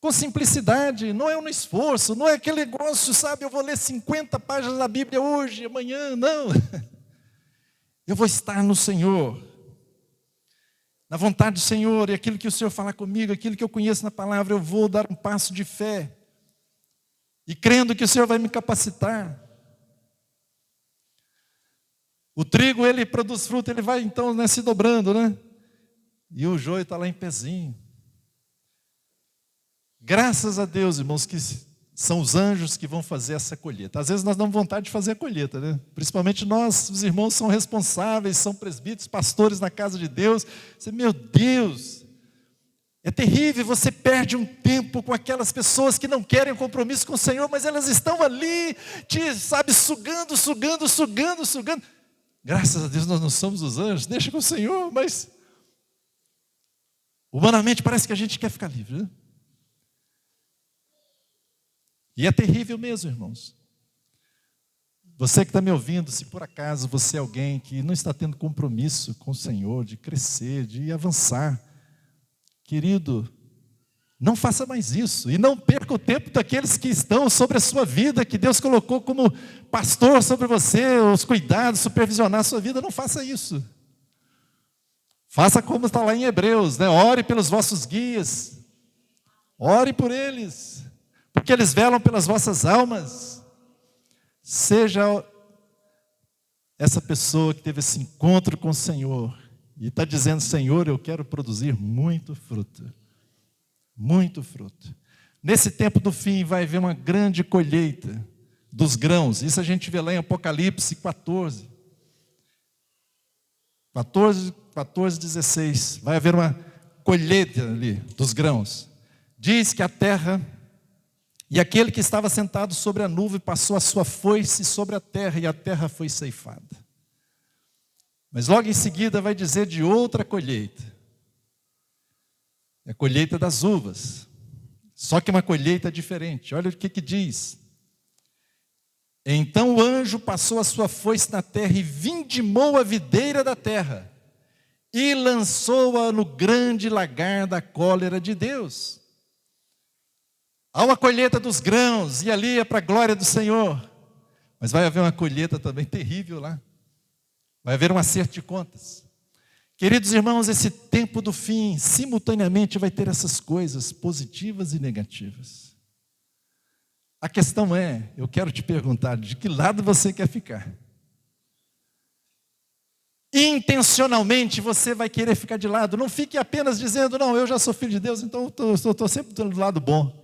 Speaker 2: Com simplicidade, não é um esforço, não é aquele negócio, sabe, eu vou ler 50 páginas da Bíblia hoje, amanhã, não. Eu vou estar no Senhor. Na vontade do Senhor, e aquilo que o Senhor falar comigo, aquilo que eu conheço na palavra, eu vou dar um passo de fé. E crendo que o Senhor vai me capacitar. O trigo, ele produz fruto, ele vai então, né, se dobrando, né? E o joio está lá em pezinho. Graças a Deus, irmãos, que são os anjos que vão fazer essa colheita. Às vezes nós damos vontade de fazer a colheita, né? Principalmente nós, os irmãos, são responsáveis, são presbíteros, pastores na casa de Deus. Você, meu Deus, É terrível, você perde um tempo com aquelas pessoas que não querem compromisso com o Senhor, mas elas estão ali, sugando. Graças a Deus nós não somos os anjos, deixa com o Senhor, mas humanamente parece que a gente quer ficar livre, né? E é terrível mesmo, irmãos. Você que está me ouvindo, se por acaso você é alguém que não está tendo compromisso com o Senhor, de crescer, de avançar, querido, não faça mais isso. E não perca o tempo daqueles que estão sobre a sua vida, que Deus colocou como pastor sobre você, os cuidados, supervisionar a sua vida. Não faça isso. Faça como está lá em Hebreus, né? Ore pelos vossos guias. Ore por eles, porque eles velam pelas vossas almas. Seja essa pessoa que teve esse encontro com o Senhor e está dizendo: Senhor, eu quero produzir muito fruto. Muito fruto. Nesse tempo do fim vai haver uma grande colheita dos grãos. Isso a gente vê lá em Apocalipse 14. 16. Vai haver uma colheita ali dos grãos. Diz que a terra... E aquele que estava sentado sobre a nuvem passou a sua foice sobre a terra, e a terra foi ceifada. Mas logo em seguida vai dizer de outra colheita. É a colheita das uvas. Só que uma colheita diferente. Olha o que diz. Então o anjo passou a sua foice na terra e vindimou a videira da terra e lançou-a no grande lagar da cólera de Deus. Há uma colheita dos grãos, e ali é para a glória do Senhor. Mas vai haver uma colheita também terrível lá. Vai haver um acerto de contas. Queridos irmãos, esse tempo do fim, simultaneamente vai ter essas coisas positivas e negativas. A questão é, eu quero te perguntar, de que lado você quer ficar? Intencionalmente você vai querer ficar de lado. Não fique apenas dizendo: não, eu já sou filho de Deus, então estou sempre do lado bom.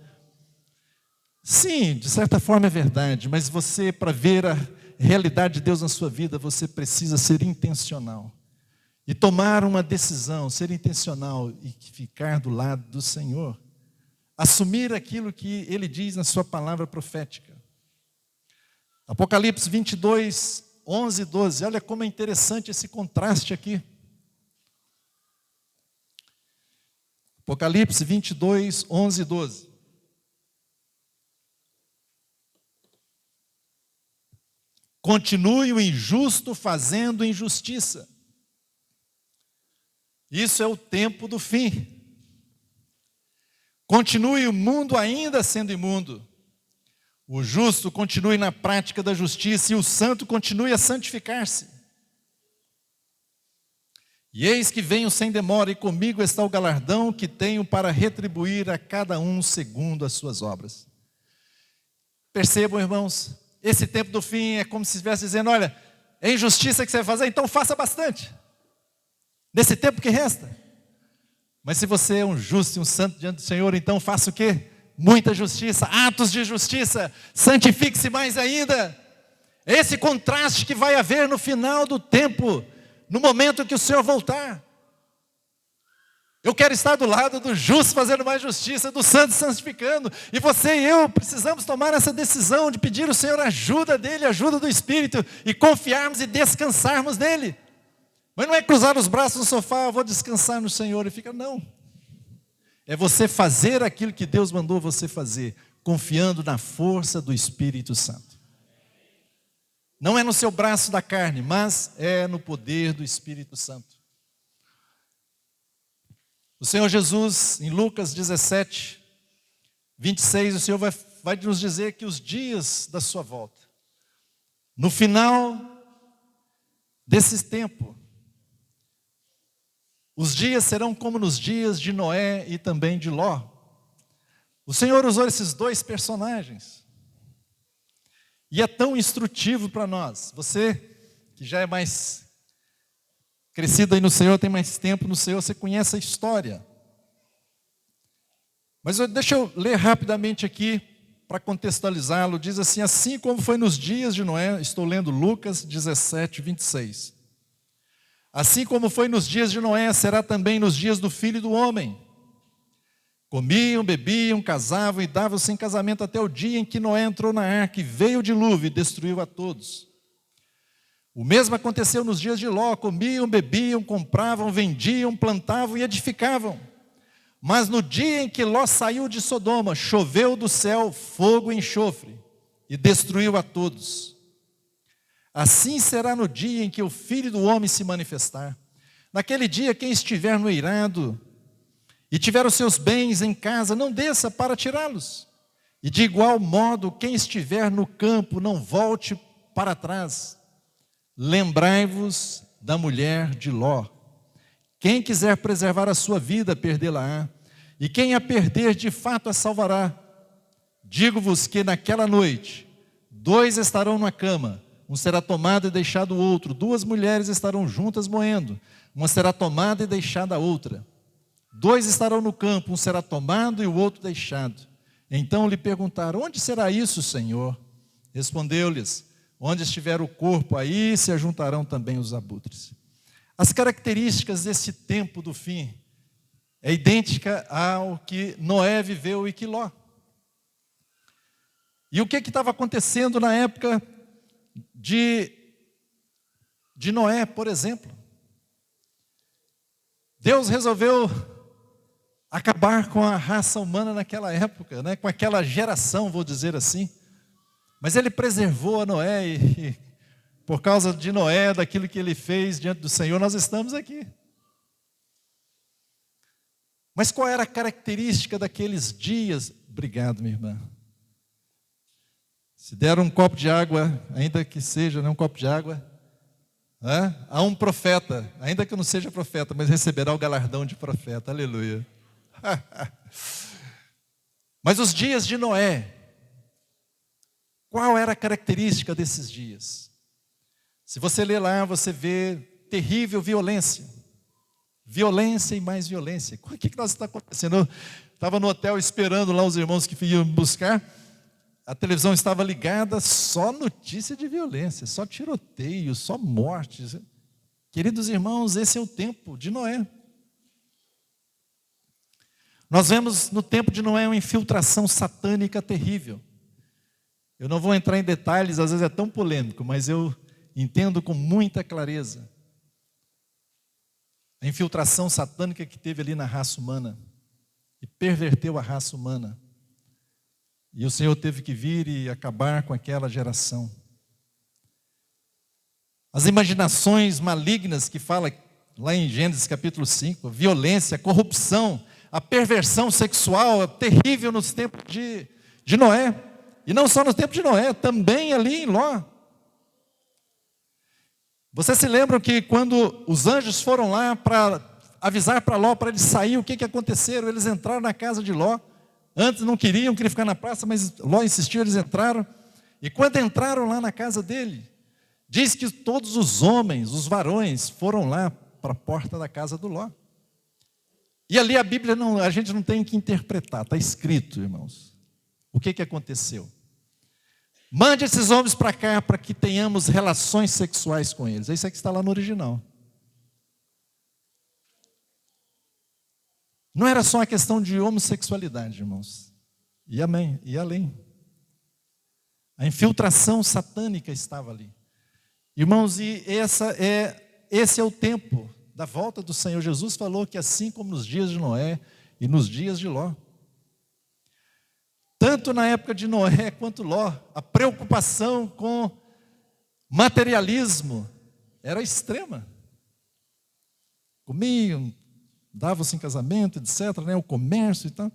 Speaker 2: Sim, de certa forma é verdade, mas você, para ver a realidade de Deus na sua vida, você precisa ser intencional. E tomar uma decisão, ser intencional e ficar do lado do Senhor. Assumir aquilo que Ele diz na sua palavra profética. Apocalipse 22, 11 e 12. Olha como é interessante esse contraste aqui. Apocalipse 22, 11 e 12. Continue o injusto fazendo injustiça. Isso é o tempo do fim. Continue o mundo ainda sendo imundo. O justo continue na prática da justiça e o santo continue a santificar-se. E eis que venho sem demora, e comigo está o galardão que tenho para retribuir a cada um segundo as suas obras. Percebam, irmãos, esse tempo do fim é como se estivesse dizendo: olha, é injustiça que você vai fazer, então faça bastante. Nesse tempo que resta. Mas se você é um justo e um santo diante do Senhor, então faça o quê? Muita justiça, atos de justiça, santifique-se mais ainda. Esse contraste que vai haver no final do tempo, no momento que o Senhor voltar. Eu quero estar do lado do justo fazendo mais justiça, do santo santificando. E você e eu precisamos tomar essa decisão de pedir ao Senhor ajuda dEle, ajuda do Espírito, e confiarmos e descansarmos nele. Mas não é cruzar os braços no sofá: eu vou descansar no Senhor, e fica, não. É você fazer aquilo que Deus mandou você fazer, confiando na força do Espírito Santo. Não é no seu braço da carne, mas é no poder do Espírito Santo. O Senhor Jesus, em Lucas 17, 26, o Senhor vai nos dizer que os dias da sua volta, no final desse tempo, os dias serão como nos dias de Noé e também de Ló. O Senhor usou esses dois personagens. E é tão instrutivo para nós. Você que já é mais crescido aí no Senhor, tem mais tempo no Senhor, você conhece a história. Mas deixa eu ler rapidamente aqui, para contextualizá-lo. Diz assim: assim como foi nos dias de Noé, estou lendo Lucas 17, 26. Assim como foi nos dias de Noé, será também nos dias do Filho do Homem. Comiam, bebiam, casavam e davam-se em casamento até o dia em que Noé entrou na arca e veio o dilúvio e destruiu a todos. O mesmo aconteceu nos dias de Ló. Comiam, bebiam, compravam, vendiam, plantavam e edificavam. Mas no dia em que Ló saiu de Sodoma, choveu do céu fogo e enxofre e destruiu a todos. Assim será no dia em que o Filho do Homem se manifestar. Naquele dia, quem estiver no eirado e tiver os seus bens em casa, não desça para tirá-los. E de igual modo, quem estiver no campo, não volte para trás. Lembrai-vos da mulher de Ló. Quem quiser preservar a sua vida, perdê-la-á. E quem a perder, de fato a salvará. Digo-vos que naquela noite, 2 estarão na cama, um será tomado e deixado o outro. 2 mulheres estarão juntas moendo, uma será tomada e deixada a outra. 2 estarão no campo, um será tomado e o outro deixado. Então lhe perguntaram: onde será isso, Senhor? Respondeu-lhes: onde estiver o corpo, aí se ajuntarão também os abutres. As características desse tempo do fim é idêntica ao que Noé viveu e que Ló. E o que estava acontecendo na época de Noé, por exemplo? Deus resolveu acabar com a raça humana naquela época, né? Com aquela geração, vou dizer assim. Mas ele preservou a Noé e por causa de Noé, daquilo que ele fez diante do Senhor, nós estamos aqui. Mas qual era a característica daqueles dias? Obrigado, minha irmã. Se der um copo de água, ainda que seja um copo de água, a um profeta, ainda que eu não seja profeta, mas receberá o galardão de profeta, aleluia. Mas os dias de Noé, qual era a característica desses dias? Se você ler lá, você vê terrível violência. Violência e mais violência. O que nós está acontecendo? Eu estava no hotel esperando lá os irmãos que iam buscar. A televisão estava ligada, só notícia de violência, só tiroteio, só mortes. Queridos irmãos, esse é o tempo de Noé. Nós vemos no tempo de Noé uma infiltração satânica terrível. Eu não vou entrar em detalhes, às vezes é tão polêmico, mas eu entendo com muita clareza a infiltração satânica que teve ali na raça humana e perverteu a raça humana. E o Senhor teve que vir e acabar com aquela geração. As imaginações malignas que fala lá em Gênesis capítulo 5, a violência, a corrupção, a perversão sexual é terrível nos tempos de Noé. E não só no tempo de Noé, também ali em Ló. Vocês se lembram que quando os anjos foram lá para avisar para Ló, para ele sair, o que aconteceram? Eles entraram na casa de Ló. Antes não queriam ficar na praça, mas Ló insistiu, eles entraram. E quando entraram lá na casa dele, diz que todos os homens, os varões, foram lá para a porta da casa do Ló. E ali a Bíblia, a gente não tem que interpretar, está escrito, irmãos. O que aconteceu? Mande esses homens para cá para que tenhamos relações sexuais com eles. É isso que está lá no original. Não era só uma questão de homossexualidade, irmãos. E amém, e além. A infiltração satânica estava ali. Irmãos, e esse é o tempo da volta do Senhor. Jesus falou que assim como nos dias de Noé e nos dias de Ló, tanto na época de Noé quanto Ló, a preocupação com materialismo era extrema. Comiam, davam-se em casamento, etc., o comércio e tal.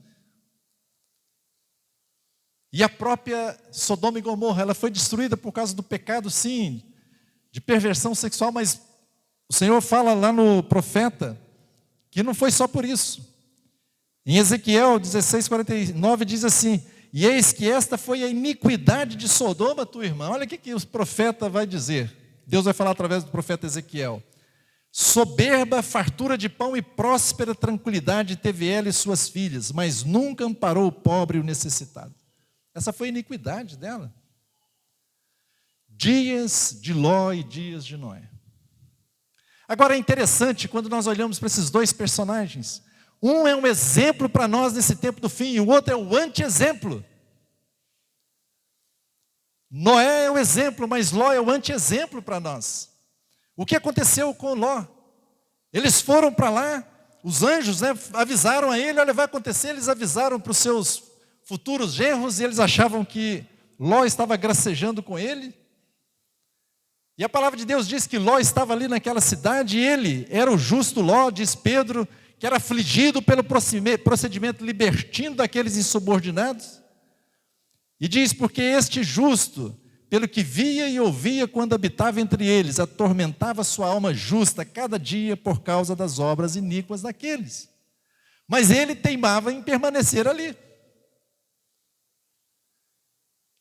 Speaker 2: E a própria Sodoma e Gomorra, ela foi destruída por causa do pecado, sim, de perversão sexual, mas o Senhor fala lá no profeta que não foi só por isso. Em Ezequiel 16:49 diz assim: e eis que esta foi a iniquidade de Sodoma, tua irmã. Olha o que o profeta vai dizer. Deus vai falar através do profeta Ezequiel. Soberba, fartura de pão e próspera tranquilidade teve ela e suas filhas, mas nunca amparou o pobre e o necessitado. Essa foi a iniquidade dela. Dias de Ló e dias de Noé. Agora é interessante quando nós olhamos para esses dois personagens. Um é um exemplo para nós nesse tempo do fim, e o outro é o anti-exemplo. Noé é o exemplo, mas Ló é o anti-exemplo para nós. O que aconteceu com Ló? Eles foram para lá, os anjos, avisaram a ele, olha, vai acontecer, eles avisaram para os seus futuros genros, e eles achavam que Ló estava gracejando com ele. E a palavra de Deus diz que Ló estava ali naquela cidade, e ele era o justo Ló, diz Pedro, que era afligido pelo procedimento libertino daqueles insubordinados. E diz, porque este justo, pelo que via e ouvia quando habitava entre eles, atormentava sua alma justa cada dia por causa das obras iníquas daqueles. Mas ele teimava em permanecer ali.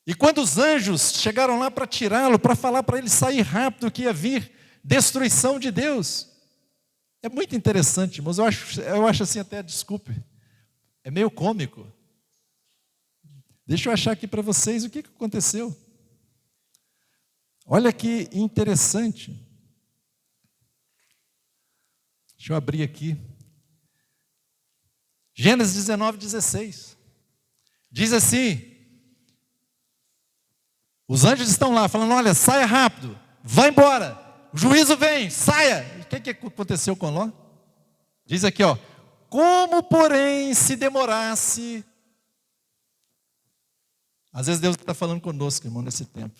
Speaker 2: E quando os anjos chegaram lá para tirá-lo, para falar para ele sair rápido, que ia vir destruição de Deus. É muito interessante, irmãos, eu acho assim até, desculpe, é meio cômico. Deixa eu achar aqui para vocês o que aconteceu. Olha que interessante. Deixa eu abrir aqui. Gênesis 19:16. Diz assim: os anjos estão lá falando, olha, saia rápido, vai embora, o juízo vem, saia. O que aconteceu com Ló? Diz aqui, ó, como porém se demorasse. Às vezes Deus está falando conosco, irmão, nesse tempo.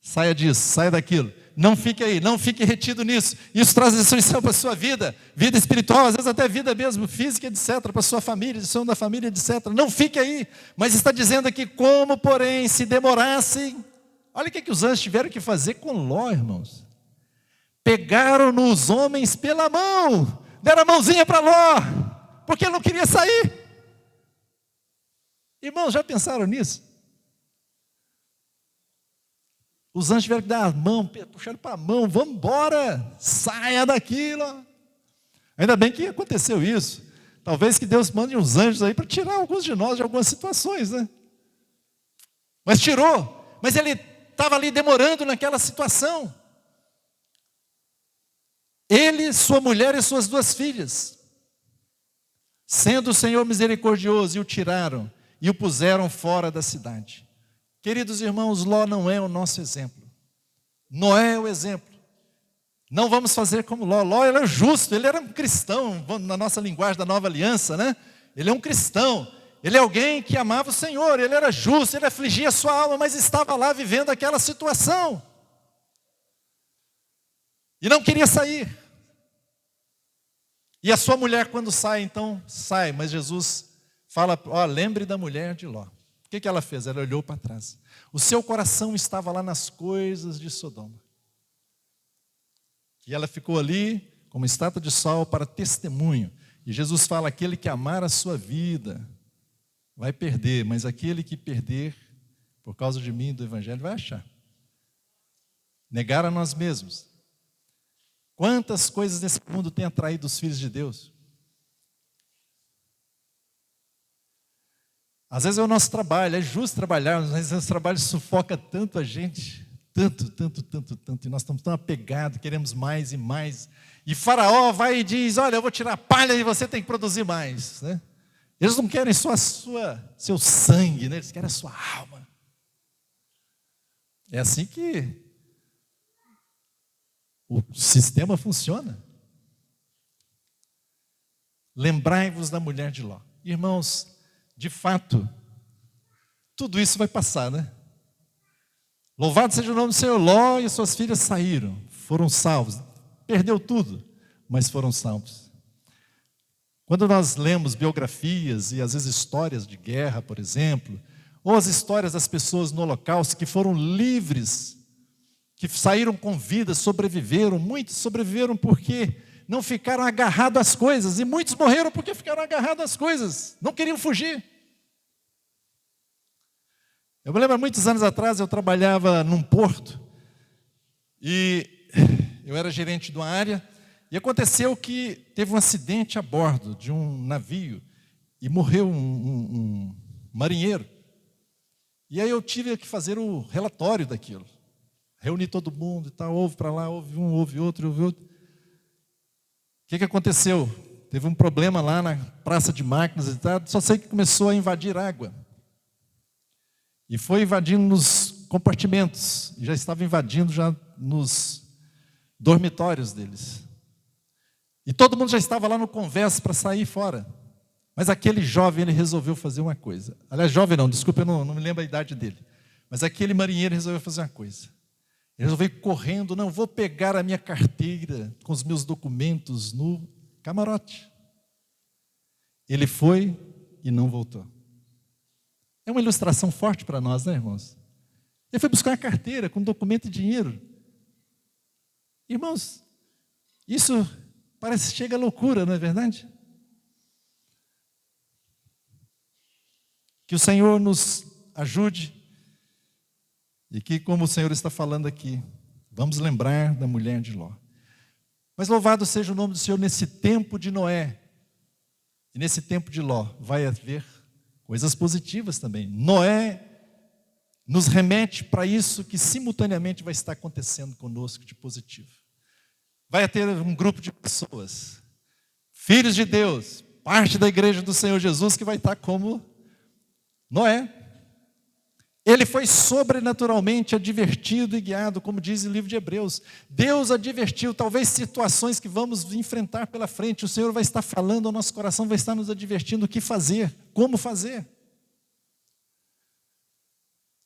Speaker 2: Saia disso, saia daquilo. Não fique aí, não fique retido nisso. Isso traz destruição para a sua vida, vida espiritual, às vezes até vida mesmo, física, etc., para a sua família, destruição da família, etc. Não fique aí. Mas está dizendo aqui, como porém se demorasse. Olha o que os anjos tiveram que fazer com Ló, irmãos. Pegaram-no os homens pela mão, deram a mãozinha para Ló, porque ele não queria sair. Irmãos, já pensaram nisso? Os anjos tiveram que dar a mão, puxaram para a mão, vamos embora, saia daquilo. Ainda bem que aconteceu isso. Talvez que Deus mande uns anjos aí para tirar alguns de nós de algumas situações, né? Mas tirou, mas ele estava ali demorando naquela situação. Ele, sua mulher e suas 2 filhas, sendo o Senhor misericordioso, e o tiraram e o puseram fora da cidade. Queridos irmãos, Ló não é o nosso exemplo. Noé é o exemplo. Não vamos fazer como Ló. Ló era justo, ele era um cristão, na nossa linguagem da nova aliança, né? Ele é um cristão, ele é alguém que amava o Senhor, ele era justo, ele afligia a sua alma, mas estava lá vivendo aquela situação. E não queria sair. E a sua mulher, quando sai, então, sai. Mas Jesus fala, lembre da mulher de Ló. O que ela fez? Ela olhou para trás. O seu coração estava lá nas coisas de Sodoma. E ela ficou ali, como estátua de sal, para testemunho. E Jesus fala, aquele que amar a sua vida vai perder, mas aquele que perder, por causa de mim e do Evangelho, vai achar. Negar a nós mesmos. Quantas coisas nesse mundo têm atraído os filhos de Deus? Às vezes é o nosso trabalho, é justo trabalhar, mas o nosso trabalho sufoca tanto a gente, tanto, e nós estamos tão apegados, queremos mais e mais. E Faraó vai e diz, olha, eu vou tirar a palha e você tem que produzir mais, né? Eles não querem só seu sangue, né? Eles querem a sua alma. É assim que o sistema funciona. Lembrai-vos da mulher de Ló. Irmãos, de fato, tudo isso vai passar, né? Louvado seja o nome do Senhor. Ló e suas filhas saíram, foram salvos. Perdeu tudo, mas foram salvos. Quando nós lemos biografias e às vezes histórias de guerra, por exemplo, ou as histórias das pessoas no Holocausto que foram livres, que saíram com vida, sobreviveram, muitos sobreviveram porque não ficaram agarrados às coisas, e muitos morreram porque ficaram agarrados às coisas, não queriam fugir. Eu me lembro, muitos anos atrás, eu trabalhava num porto, e eu era gerente de uma área, e aconteceu que teve um acidente a bordo de um navio, e morreu um marinheiro. E aí eu tive que fazer o relatório daquilo. Reuni todo mundo e tal, ouve para lá, ouve um, ouve outro. O que aconteceu? teve um problema lá na praça de máquinas e tal, só sei que começou a invadir água. E foi invadindo nos compartimentos, e já estava invadindo já nos dormitórios deles. E todo mundo já estava lá no convés para sair fora. Mas aquele jovem, ele resolveu fazer uma coisa. Aliás, jovem não, desculpa, eu não me lembro a idade dele. Mas aquele marinheiro resolveu fazer uma coisa. Ele resolveu ir correndo, não, vou pegar a minha carteira com os meus documentos no camarote. Ele foi e não voltou. É uma ilustração forte para nós, né, irmãos? Ele foi buscar uma carteira com documento e dinheiro. Irmãos, isso parece que chega a loucura, não é verdade? Que o Senhor nos ajude e que, como o Senhor está falando aqui, vamos lembrar da mulher de Ló. Mas louvado seja o nome do Senhor nesse tempo de Noé. E nesse tempo de Ló vai haver coisas positivas também. Noé nos remete para isso que simultaneamente vai estar acontecendo conosco de positivo. Vai ter um grupo de pessoas, filhos de Deus, parte da igreja do Senhor Jesus, que vai estar como Noé. Ele foi sobrenaturalmente advertido e guiado, como diz o livro de Hebreus. Deus advertiu, talvez situações que vamos enfrentar pela frente, o Senhor vai estar falando ao nosso coração, vai estar nos advertindo o que fazer, como fazer.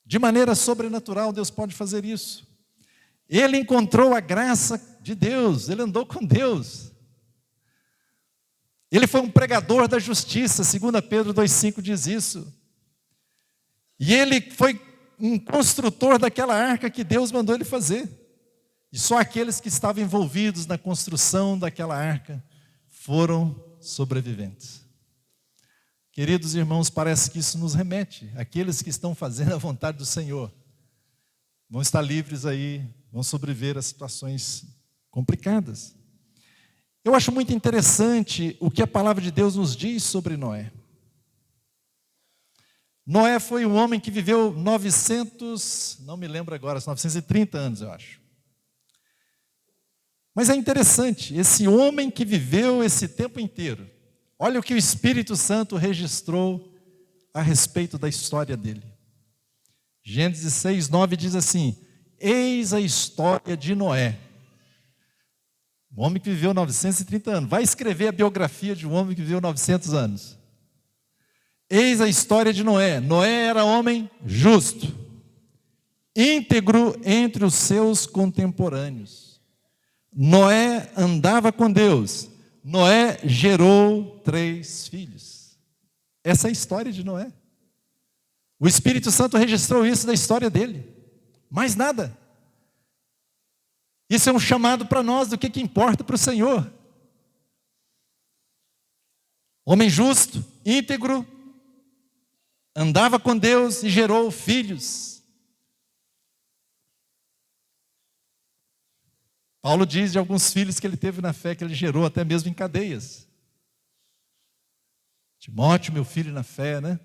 Speaker 2: De maneira sobrenatural, Deus pode fazer isso. Ele encontrou a graça de Deus, ele andou com Deus. Ele foi um pregador da justiça, 2 Pedro 2,5 diz isso. E ele foi um construtor daquela arca que Deus mandou ele fazer. E só aqueles que estavam envolvidos na construção daquela arca foram sobreviventes. Queridos irmãos, parece que isso nos remete. Aqueles que estão fazendo a vontade do Senhor vão estar livres aí, vão sobreviver a situações complicadas. Eu acho muito interessante o que a palavra de Deus nos diz sobre Noé. Noé foi um homem que viveu 930 anos, eu acho. Mas é interessante, esse homem que viveu esse tempo inteiro, olha o que o Espírito Santo registrou a respeito da história dele. Gênesis 6:9 diz assim: eis a história de Noé. Um homem que viveu 930 anos. Vai escrever a biografia de um homem que viveu 900 anos. Eis a história de Noé. Noé era homem justo, íntegro entre os seus contemporâneos. Noé andava com Deus. Noé gerou 3 filhos. Essa é a história de Noé. O Espírito Santo registrou isso da história dele. Mais nada. Isso é um chamado para nós do que importa para o Senhor. Homem justo, íntegro, andava com Deus e gerou filhos. Paulo diz de alguns filhos que ele teve na fé, que ele gerou até mesmo em cadeias. Timóteo, meu filho na fé, né?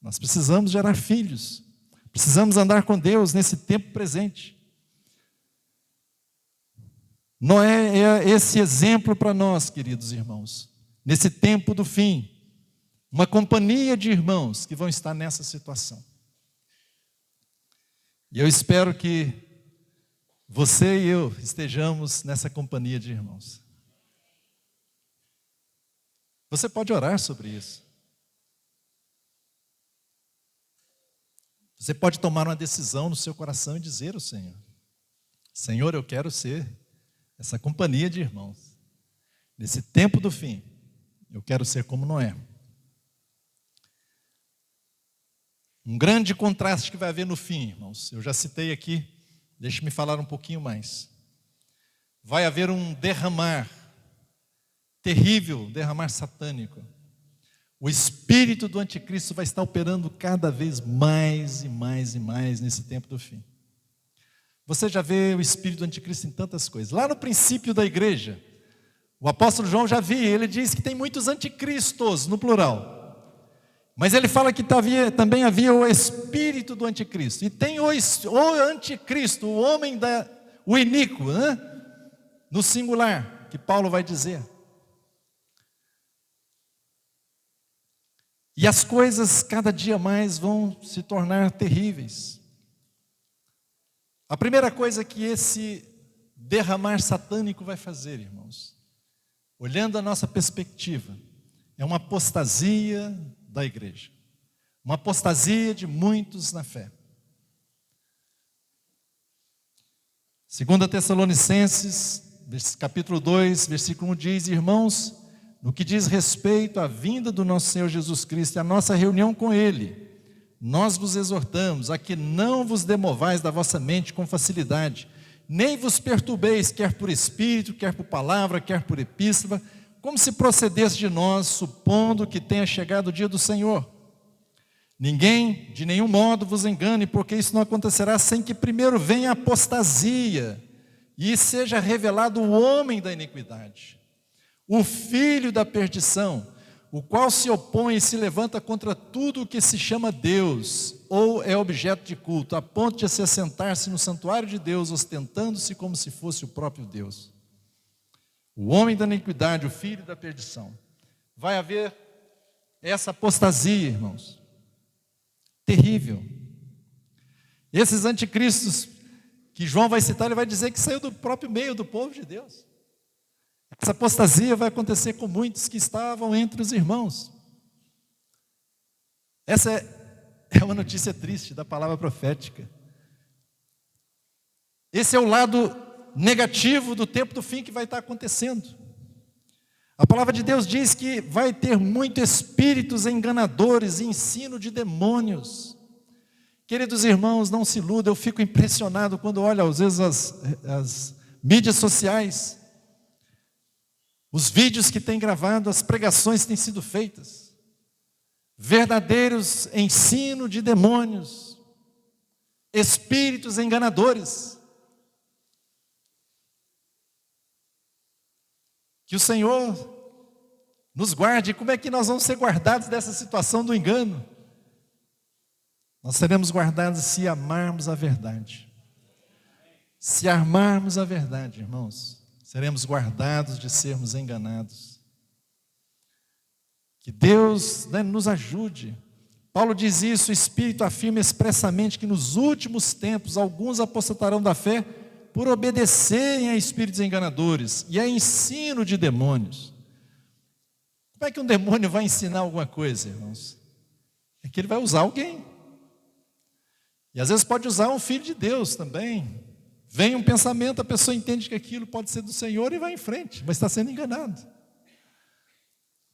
Speaker 2: Nós precisamos gerar filhos. Precisamos andar com Deus nesse tempo presente. Noé é esse exemplo para nós, queridos irmãos. Nesse tempo do fim. Uma companhia de irmãos que vão estar nessa situação. E eu espero que você e eu estejamos nessa companhia de irmãos. Você pode orar sobre isso. Você pode tomar uma decisão no seu coração e dizer ao Senhor: Senhor, eu quero ser essa companhia de irmãos. Nesse tempo do fim, eu quero ser como Noé. Um grande contraste que vai haver no fim, irmãos. Eu já citei aqui, deixe-me falar um pouquinho mais. Vai haver um derramar terrível, derramar satânico. O espírito do anticristo vai estar operando cada vez mais e mais e mais nesse tempo do fim. Você já vê o espírito do anticristo em tantas coisas. Lá no princípio da igreja, o apóstolo João já viu, ele diz que tem muitos anticristos, no plural. Mas ele fala que também havia o espírito do anticristo. E tem o anticristo, o homem o iníquo, né? No singular, que Paulo vai dizer. E as coisas cada dia mais vão se tornar terríveis. A primeira coisa que esse derramar satânico vai fazer, irmãos, olhando a nossa perspectiva, é uma apostasia da igreja. Uma apostasia de muitos na fé. 2 Tessalonicenses, capítulo 2, versículo 1 diz: irmãos, no que diz respeito à vinda do nosso Senhor Jesus Cristo e à nossa reunião com Ele, nós vos exortamos a que não vos demovais da vossa mente com facilidade, nem vos perturbeis, quer por espírito, quer por palavra, quer por epístola, como se procedesse de nós, supondo que tenha chegado o dia do Senhor. Ninguém, de nenhum modo, vos engane, porque isso não acontecerá sem que primeiro venha a apostasia e seja revelado o homem da iniquidade, o filho da perdição, o qual se opõe e se levanta contra tudo o que se chama Deus, ou é objeto de culto, a ponto de se assentar-se no santuário de Deus, ostentando-se como se fosse o próprio Deus. O homem da iniquidade, o filho da perdição. Vai haver essa apostasia, irmãos. Terrível. Esses anticristos que João vai citar, ele vai dizer que saiu do próprio meio do povo de Deus. Essa apostasia vai acontecer com muitos que estavam entre os irmãos. Essa é uma notícia triste da palavra profética. Esse é o lado negativo do tempo do fim que vai estar acontecendo. A palavra de Deus diz que vai ter muitos espíritos enganadores e ensino de demônios. Queridos irmãos, não se iludam, eu fico impressionado quando olho às vezes as mídias sociais, os vídeos que têm gravado, as pregações que têm sido feitas. Verdadeiros ensino de demônios, espíritos enganadores. Que o Senhor nos guarde. Como é que nós vamos ser guardados dessa situação do engano? Nós seremos guardados se amarmos a verdade. Se amarmos a verdade, irmãos, seremos guardados de sermos enganados. Que Deus, nos ajude. Paulo diz isso, o Espírito afirma expressamente que nos últimos tempos alguns apostatarão da fé por obedecerem a espíritos enganadores e a ensino de demônios. Como é que um demônio vai ensinar alguma coisa, irmãos? É que ele vai usar alguém. E às vezes pode usar um filho de Deus também. Vem um pensamento, a pessoa entende que aquilo pode ser do Senhor e vai em frente, mas está sendo enganado.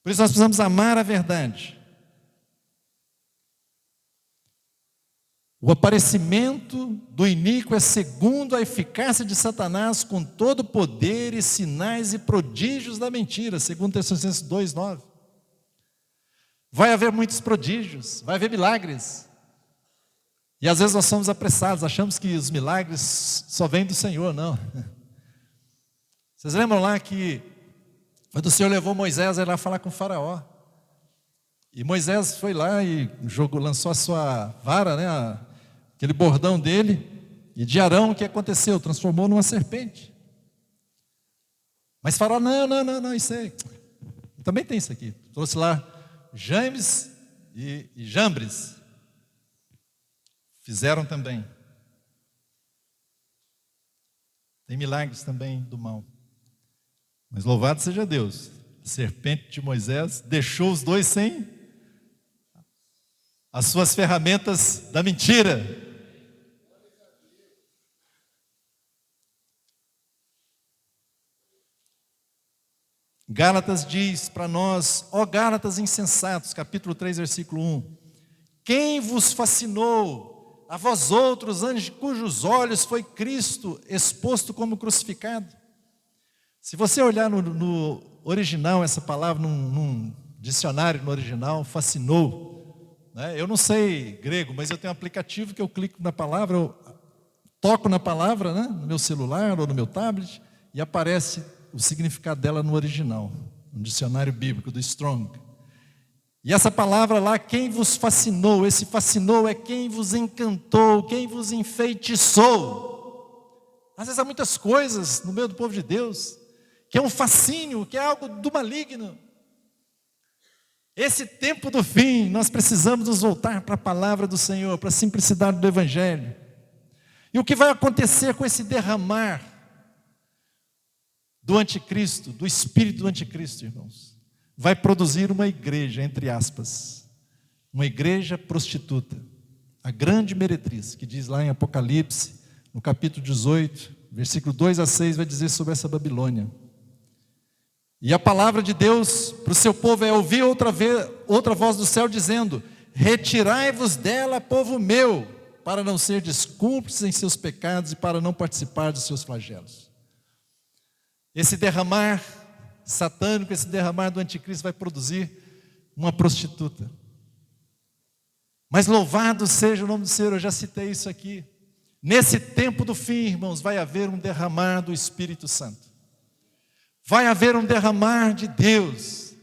Speaker 2: Por isso nós precisamos amar a verdade. O aparecimento do iníquo é segundo a eficácia de Satanás, com todo o poder e sinais e prodígios da mentira, segundo Tessalonicenses 2:9. Vai haver muitos prodígios, vai haver milagres. E às vezes nós somos apressados, achamos que os milagres só vêm do Senhor, não. Vocês lembram lá que quando o Senhor levou Moisés a ir lá falar com o faraó? E Moisés foi lá e lançou a sua vara, aquele bordão dele, e de Arão o que aconteceu? Transformou numa serpente. Mas Faraó, não, isso aí. Também tem isso aqui. Trouxe lá James e Jambres. Fizeram também. Tem milagres também do mal. Mas louvado seja Deus. A serpente de Moisés deixou os dois sem as suas ferramentas da mentira. Gálatas diz para nós, ó Gálatas insensatos, capítulo 3, versículo 1. Quem vos fascinou, a vós outros, cujos olhos foi Cristo exposto como crucificado? Se você olhar no original, essa palavra, num dicionário no original, fascinou, eu não sei grego, mas eu tenho um aplicativo que eu clico na palavra, eu toco na palavra, no meu celular ou no meu tablet, e aparece o significado dela no original, no dicionário bíblico do Strong. E essa palavra lá, quem vos fascinou, esse fascinou é quem vos encantou, quem vos enfeitiçou. Às vezes há muitas coisas no meio do povo de Deus, que é um fascínio, que é algo do maligno. Esse tempo do fim, nós precisamos nos voltar para a palavra do Senhor, para a simplicidade do Evangelho. E o que vai acontecer com esse derramar do anticristo, do espírito do anticristo, irmãos? Vai produzir uma igreja, entre aspas, uma igreja prostituta, a grande meretriz, que diz lá em Apocalipse, no capítulo 18, versículo 2 a 6, vai dizer sobre essa Babilônia. E a palavra de Deus para o seu povo é ouvir outra voz do céu dizendo: retirai-vos dela, povo meu, para não ser descúmplices em seus pecados e para não participar dos seus flagelos. Esse derramar satânico, esse derramar do anticristo vai produzir uma prostituta. Mas louvado seja o nome do Senhor, eu já citei isso aqui. Nesse tempo do fim, irmãos, vai haver um derramar do Espírito Santo. Vai haver um derramar de Deus.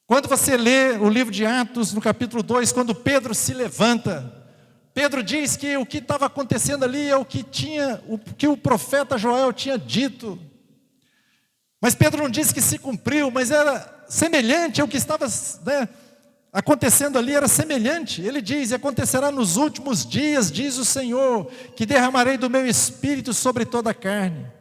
Speaker 2: Quando você lê o livro de Atos, no capítulo 2, quando Pedro se levanta, Pedro diz que o que estava acontecendo ali é o que o profeta Joel tinha dito. Mas Pedro não disse que se cumpriu, mas era semelhante ao que estava acontecendo ali, era semelhante. Ele diz: e acontecerá nos últimos dias, diz o Senhor, que derramarei do meu espírito sobre toda a carne.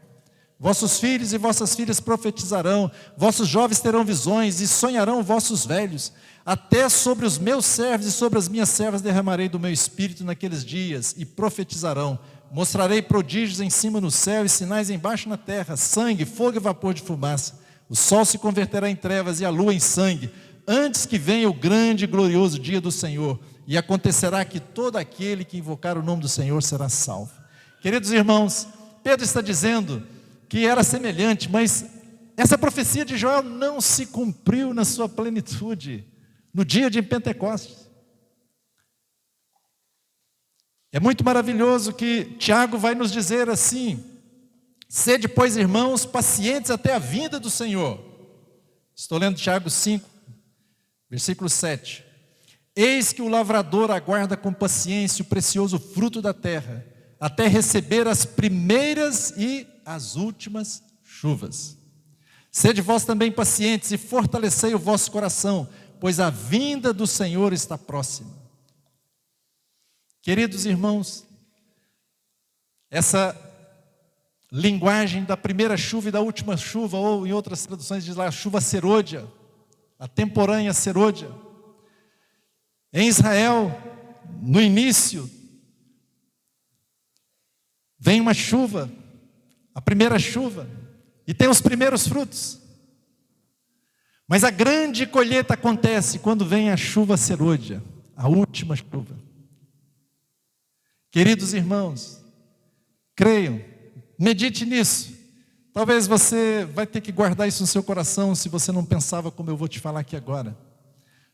Speaker 2: Vossos filhos e vossas filhas profetizarão, vossos jovens terão visões e sonharão vossos velhos. Até sobre os meus servos e sobre as minhas servas derramarei do meu espírito naqueles dias, e profetizarão. Mostrarei prodígios em cima no céu e sinais embaixo na terra, sangue, fogo e vapor de fumaça. O sol se converterá em trevas e a lua em sangue, antes que venha o grande e glorioso dia do Senhor. E acontecerá que todo aquele que invocar o nome do Senhor será salvo. Queridos irmãos, Pedro está dizendo que era semelhante, mas essa profecia de Joel não se cumpriu na sua plenitude no dia de Pentecostes. É muito maravilhoso que Tiago vai nos dizer assim: sede, pois, irmãos, pacientes até a vinda do Senhor. Estou lendo Tiago 5, versículo 7. Eis que o lavrador aguarda com paciência o precioso fruto da terra, até receber as primeiras e as últimas chuvas. Sede vós também pacientes e fortalecei o vosso coração, pois a vinda do Senhor está próxima. Queridos irmãos, essa linguagem da primeira chuva e da última chuva, ou em outras traduções diz lá, a chuva serôdia, a temporânea serôdia. Em Israel, no início, vem uma chuva, a primeira chuva, e tem os primeiros frutos. Mas a grande colheita acontece quando vem a chuva serôdia, a última chuva. Queridos irmãos, creiam, medite nisso. Talvez você vai ter que guardar isso no seu coração se você não pensava como eu vou te falar aqui agora.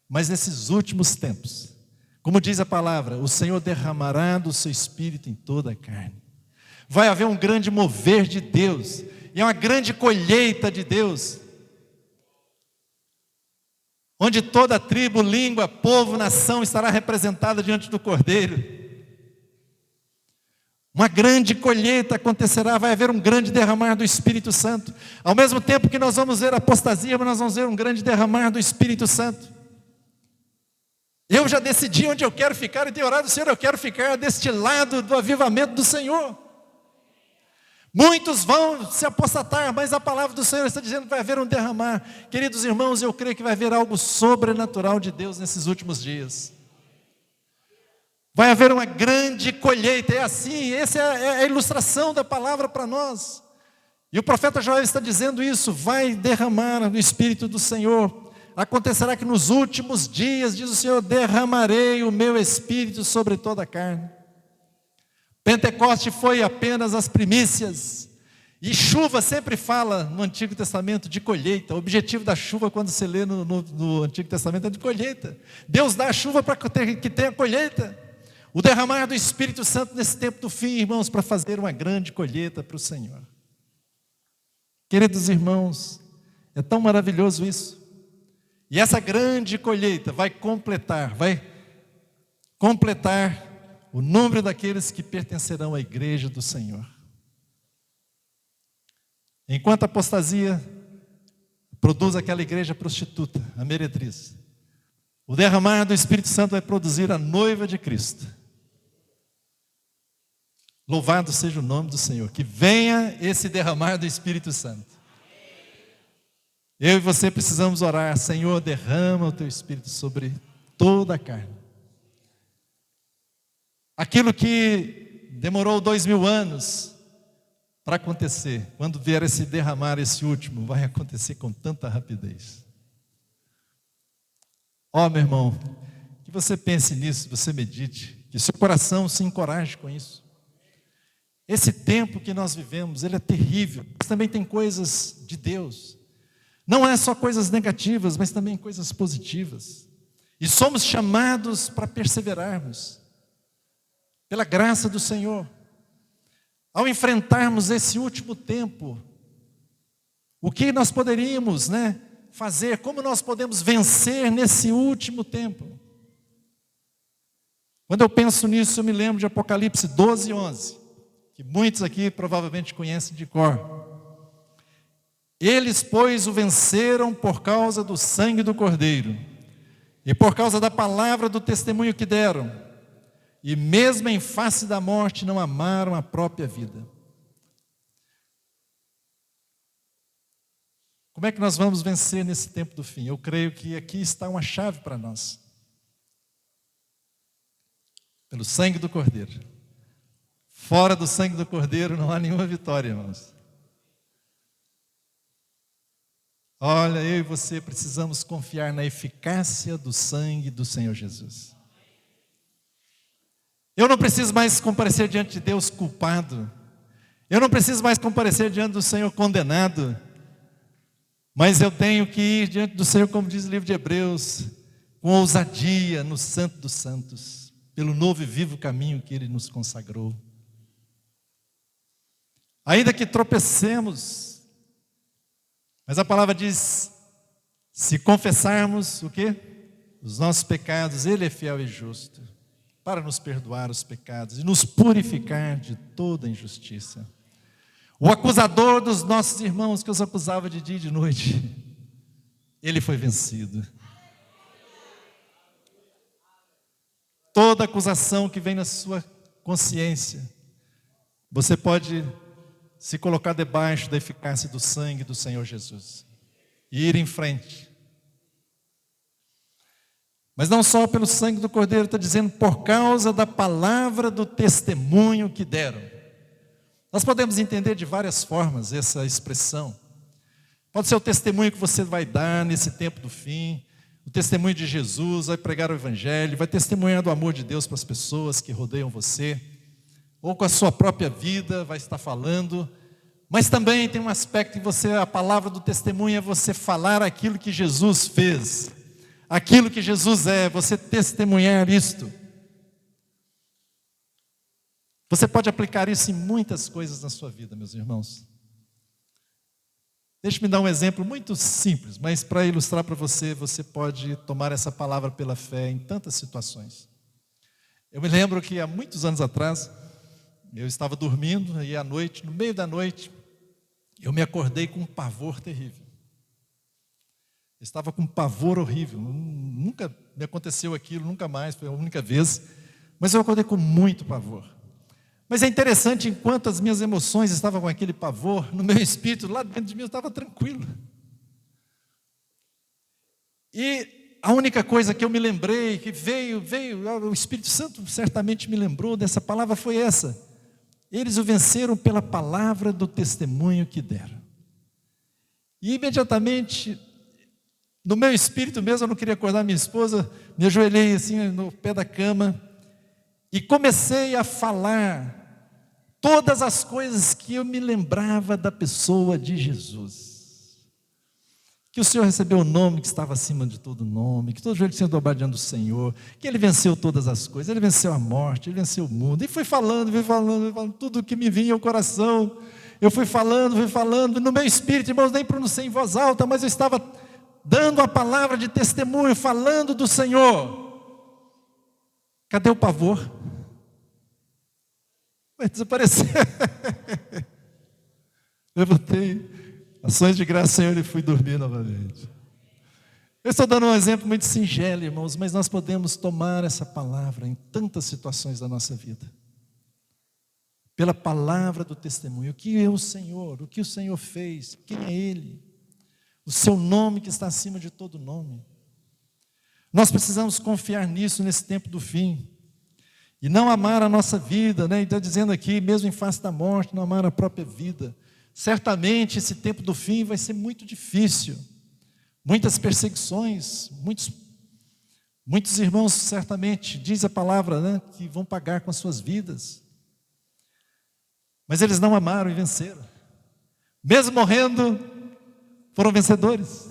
Speaker 2: Mas nesses últimos tempos, como diz a palavra, o Senhor derramará do seu espírito em toda a carne. Vai haver um grande mover de Deus, e é uma grande colheita de Deus, onde toda tribo, língua, povo, nação estará representada diante do Cordeiro. Uma grande colheita acontecerá, vai haver um grande derramar do Espírito Santo. Ao mesmo tempo que nós vamos ver apostasia, mas nós vamos ver um grande derramar do Espírito Santo. Eu já decidi onde eu quero ficar e tenho orado, Senhor, eu quero ficar deste lado do avivamento do Senhor. Muitos vão se apostatar, mas a palavra do Senhor está dizendo que vai haver um derramar. Queridos irmãos, eu creio que vai haver algo sobrenatural de Deus nesses últimos dias. Vai haver uma grande colheita, é assim, essa é a ilustração da palavra para nós. E o profeta Joel está dizendo isso: vai derramar no Espírito do Senhor. Acontecerá que nos últimos dias, diz o Senhor, derramarei o meu Espírito sobre toda a carne. Pentecoste foi apenas as primícias. E chuva sempre fala no Antigo Testamento de colheita. O objetivo da chuva, quando você lê no Antigo Testamento, é de colheita. Deus dá a chuva para que tenha colheita. O derramar do Espírito Santo nesse tempo do fim, irmãos, para fazer uma grande colheita para o Senhor. Queridos irmãos, é tão maravilhoso isso. E essa grande colheita vai completar o número daqueles que pertencerão à igreja do Senhor. Enquanto a apostasia, produz aquela igreja prostituta, a meretriz. O derramar do Espírito Santo vai produzir a noiva de Cristo. Louvado seja o nome do Senhor. Que venha esse derramar do Espírito Santo. Eu e você precisamos orar: Senhor, derrama o teu Espírito sobre toda a carne. Aquilo que demorou 2000 anos para acontecer, quando vier esse derramar, esse último, vai acontecer com tanta rapidez. Meu irmão, que você pense nisso, você medite, que seu coração se encoraje com isso. Esse tempo que nós vivemos, ele é terrível, mas também tem coisas de Deus. Não é só coisas negativas, mas também coisas positivas. E somos chamados para perseverarmos, pela graça do Senhor. Ao enfrentarmos esse último tempo, o que nós poderíamos, fazer? Como nós podemos vencer nesse último tempo? Quando eu penso nisso, eu me lembro de Apocalipse 12:11, que muitos aqui provavelmente conhecem de cor. Eles, pois, o venceram por causa do sangue do Cordeiro e por causa da palavra do testemunho que deram. E mesmo em face da morte não amaram a própria vida. Como é que nós vamos vencer nesse tempo do fim? Eu creio que aqui está uma chave para nós. Pelo sangue do Cordeiro. Fora do sangue do Cordeiro não há nenhuma vitória, irmãos. Olha, eu e você precisamos confiar na eficácia do sangue do Senhor Jesus. Eu não preciso mais comparecer diante de Deus culpado. Eu não preciso mais comparecer diante do Senhor condenado. Mas eu tenho que ir diante do Senhor, como diz o livro de Hebreus, com ousadia no Santo dos Santos, pelo novo e vivo caminho que Ele nos consagrou. Ainda que tropecemos, mas a palavra diz, se confessarmos o quê? Os nossos pecados, Ele é fiel e justo para nos perdoar os pecados e nos purificar de toda injustiça. O acusador dos nossos irmãos, que os acusava de dia e de noite, ele foi vencido. Toda acusação que vem na sua consciência, você pode se colocar debaixo da eficácia do sangue do Senhor Jesus e ir em frente. Mas não só pelo sangue do Cordeiro, está dizendo por causa da palavra do testemunho que deram. Nós podemos entender de várias formas essa expressão. Pode ser o testemunho que você vai dar nesse tempo do fim, o testemunho de Jesus, vai pregar o Evangelho, vai testemunhar do amor de Deus para as pessoas que rodeiam você, ou com a sua própria vida vai estar falando. Mas também tem um aspecto em você, a palavra do testemunho é você falar aquilo que Jesus fez, aquilo que Jesus é, você testemunhar isto. Você pode aplicar isso em muitas coisas na sua vida, meus irmãos. Deixe-me dar um exemplo muito simples, mas para ilustrar para você, você pode tomar essa palavra pela fé em tantas situações. Eu me lembro que há muitos anos atrás, eu estava dormindo e à noite, no meio da noite, eu me acordei com um pavor terrível. Eu estava com um pavor horrível, nunca me aconteceu aquilo, nunca mais, foi a única vez, mas eu acordei com muito pavor. Mas é interessante, enquanto as minhas emoções estavam com aquele pavor, no meu espírito, lá dentro de mim eu estava tranquilo. E a única coisa que eu me lembrei, que veio, o Espírito Santo certamente me lembrou dessa palavra, foi essa: eles o venceram pela palavra do testemunho que deram. E imediatamente, no meu espírito mesmo, eu não queria acordar minha esposa, me ajoelhei assim no pé da cama e comecei a falar todas as coisas que eu me lembrava da pessoa de Jesus. Que o Senhor recebeu o nome que estava acima de todo nome, que todo joelho tinha dobrado diante do Senhor, que Ele venceu todas as coisas, Ele venceu a morte, Ele venceu o mundo. E fui falando, tudo que me vinha ao coração. Eu fui falando, no meu espírito, irmãos, nem pronunciei em voz alta, mas eu estava dando a palavra de testemunho, falando do Senhor. Cadê o pavor? Vai desaparecer. Levantei, Ações de graça, Senhor, e fui dormir novamente. Eu estou dando um exemplo muito singelo, irmãos, mas nós podemos tomar essa palavra em tantas situações da nossa vida. Pela palavra do testemunho. O que é o Senhor? O que o Senhor fez? Quem é Ele? O seu nome que está acima de todo nome. Nós precisamos confiar nisso nesse tempo do fim. E não amar a nossa vida, né? Está dizendo aqui, mesmo em face da morte, não amar a própria vida. Certamente esse tempo do fim vai ser muito difícil. Muitas perseguições, muitos irmãos certamente, diz a palavra, né, que vão pagar com as suas vidas. Mas eles não amaram e venceram. Mesmo morrendo, foram vencedores.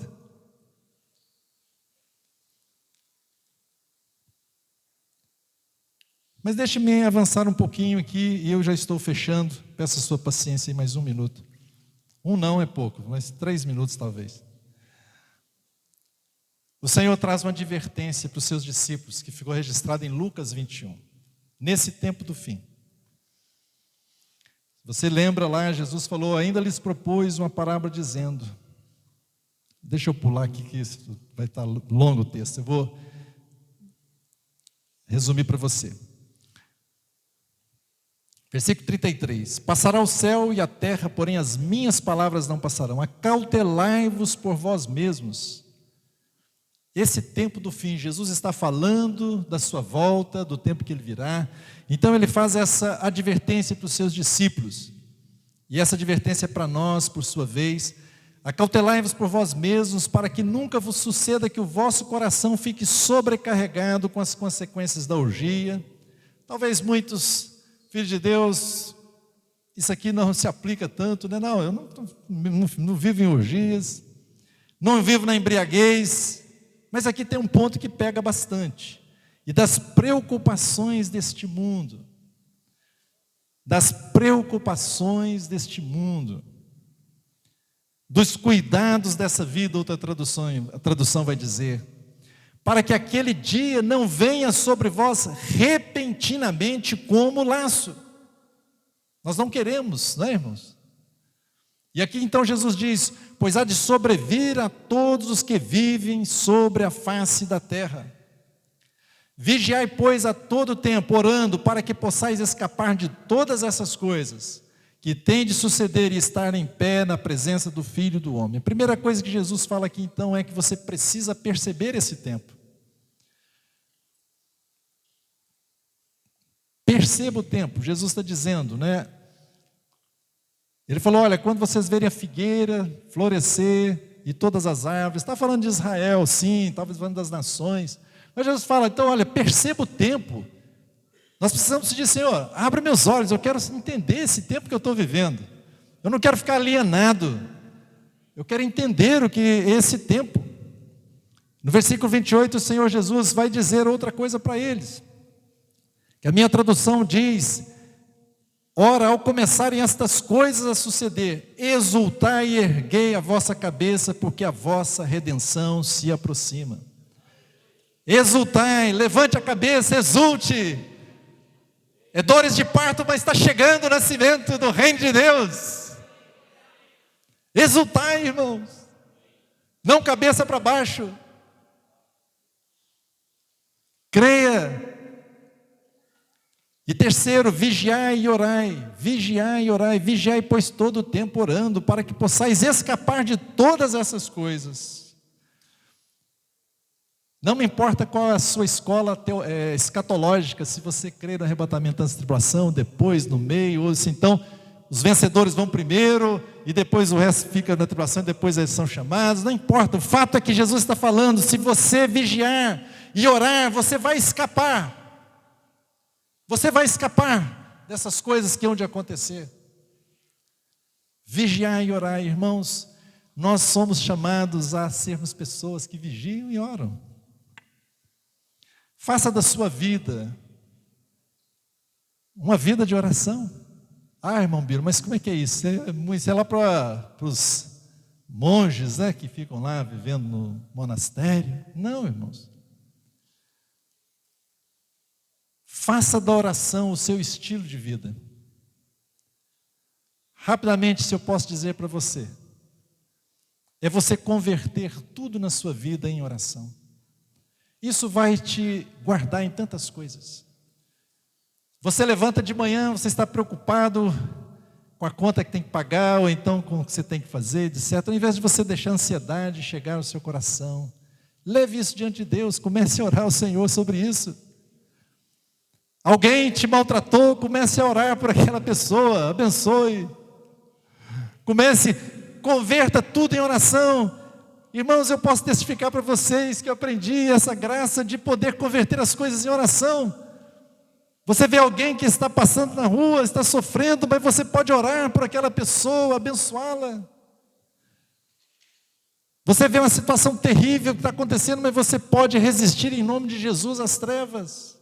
Speaker 2: Mas deixe-me avançar um pouquinho aqui, e eu já estou fechando. Peço a sua paciência em mais 1 minuto. Não é pouco, mas 3 minutos talvez. O Senhor traz uma advertência para os seus discípulos, que ficou registrada em Lucas 21, nesse tempo do fim. Você lembra lá, Jesus falou, ainda lhes propôs uma parábola dizendo, deixa eu pular aqui que isso vai estar longo o texto, eu vou resumir para você. Versículo 33, passará o céu e a terra, porém as minhas palavras não passarão, acautelai-vos por vós mesmos. Esse tempo do fim, Jesus está falando da sua volta, do tempo que ele virá. Então ele faz essa advertência para os seus discípulos. E essa advertência é para nós, por sua vez. Acautelai-vos por vós mesmos, para que nunca vos suceda que o vosso coração fique sobrecarregado com as consequências da orgia. Talvez muitos filhos de Deus, isso aqui não se aplica tanto, né? Não, eu não vivo em orgias, não vivo na embriaguez. Mas aqui tem um ponto que pega bastante. E das preocupações deste mundo. Das preocupações deste mundo. Dos cuidados dessa vida, outra tradução, a tradução vai dizer. Para que aquele dia não venha sobre vós repentinamente como laço. Nós não queremos, não é, irmãos? E aqui então Jesus diz, pois há de sobrevir a todos os que vivem sobre a face da terra. Vigiai, pois, a todo tempo, orando, para que possais escapar de todas essas coisas, que tem de suceder e estar em pé na presença do Filho do Homem. A primeira coisa que Jesus fala aqui então é que você precisa perceber esse tempo. Perceba o tempo, Jesus está dizendo, né? Ele falou, olha, quando vocês verem a figueira florescer e todas as árvores, está falando de Israel, sim, talvez falando das nações, mas Jesus fala, então, olha, perceba o tempo. Nós precisamos pedir, Senhor, abre meus olhos, eu quero entender esse tempo que eu estou vivendo. Eu não quero ficar alienado, eu quero entender o que é esse tempo. No versículo 28, o Senhor Jesus vai dizer outra coisa para eles, que a minha tradução diz, ora, ao começarem estas coisas a suceder, exultai e erguei a vossa cabeça, porque a vossa redenção se aproxima. Exultai, levante a cabeça, exulte. É dores de parto, mas está chegando o nascimento do reino de Deus. Exultai, irmãos. Não cabeça para baixo. Creia. E terceiro, vigiai e orai. Vigiai e orai. Vigiai, pois, todo o tempo orando, para que possais escapar de todas essas coisas. Não me importa qual é a sua escola escatológica, se você crê no arrebatamento antes da tribulação, depois, no meio, ou se então os vencedores vão primeiro e depois o resto fica na tribulação e depois eles são chamados. Não importa, o fato é que Jesus está falando, se você vigiar e orar, você vai escapar. Você vai escapar dessas coisas que hão de acontecer. Vigiar e orar, irmãos, nós somos chamados a sermos pessoas que vigiam e oram. Faça da sua vida uma vida de oração. Ah, irmão Biro, mas como é que é isso? Isso é lá para os monges, né, que ficam lá vivendo no monastério? Não, irmãos. Faça da oração o seu estilo de vida. Rapidamente, se eu posso dizer para você, é você converter tudo na sua vida em oração. Isso vai te guardar em tantas coisas. Você levanta de manhã, você está preocupado com a conta que tem que pagar, ou então com o que você tem que fazer, etc. Ao invés de você deixar a ansiedade chegar ao seu coração, leve isso diante de Deus, comece a orar ao Senhor sobre isso. Alguém te maltratou, comece a orar por aquela pessoa, abençoe. Converta tudo em oração. Irmãos, eu posso testificar para vocês que eu aprendi essa graça de poder converter as coisas em oração. Você vê alguém que está passando na rua, está sofrendo, mas você pode orar por aquela pessoa, abençoá-la. Você vê uma situação terrível que está acontecendo, mas você pode resistir em nome de Jesus às trevas.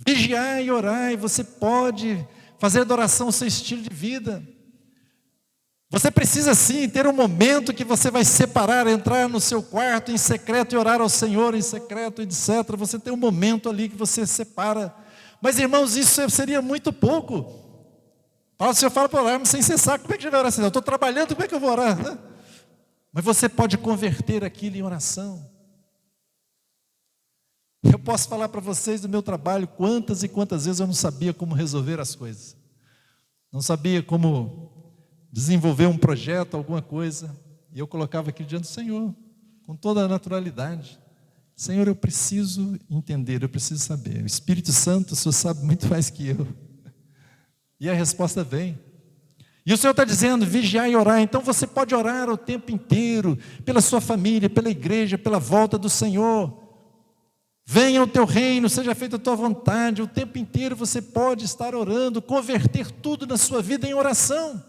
Speaker 2: Vigiar e orar, e você pode fazer da oração o seu estilo de vida. Você precisa sim ter um momento que você vai separar, entrar no seu quarto em secreto e orar ao Senhor em secreto, etc. Você tem um momento ali que você separa. Mas irmãos, isso seria muito pouco. O Senhor fala para orar, mas sem cessar. Como é que você vai orar assim? Eu estou trabalhando, como é que eu vou orar? Né? Mas você pode converter aquilo em oração. Eu posso falar para vocês do meu trabalho, quantas e quantas vezes eu não sabia como resolver as coisas. Não sabia como desenvolver um projeto, alguma coisa, e eu colocava aquilo diante do Senhor, com toda a naturalidade. Senhor, eu preciso entender, eu preciso saber. O Espírito Santo, o Senhor sabe muito mais que eu. E a resposta vem. E o Senhor está dizendo, vigiar e orar. Então você pode orar o tempo inteiro, pela sua família, pela igreja, pela volta do Senhor. Venha o teu reino, seja feita a tua vontade. O tempo inteiro você pode estar orando, converter tudo na sua vida em oração.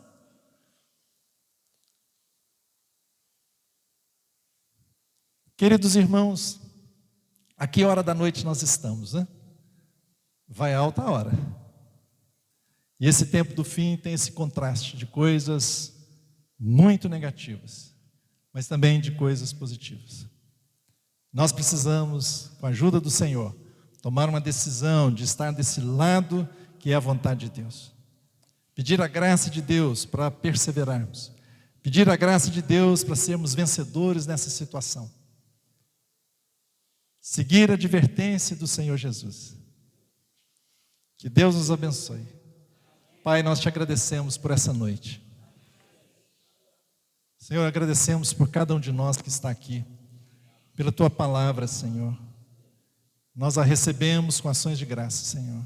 Speaker 2: Queridos irmãos, a que hora da noite nós estamos, né? Vai alta a hora. E esse tempo do fim tem esse contraste de coisas muito negativas, mas também de coisas positivas. Nós precisamos, com a ajuda do Senhor, tomar uma decisão de estar desse lado que é a vontade de Deus. Pedir a graça de Deus para perseverarmos. Pedir a graça de Deus para sermos vencedores nessa situação. Seguir a advertência do Senhor Jesus. Que Deus nos abençoe. Pai, nós te agradecemos por essa noite. Senhor, agradecemos por cada um de nós que está aqui, pela tua palavra, Senhor. Nós a recebemos com ações de graça, Senhor.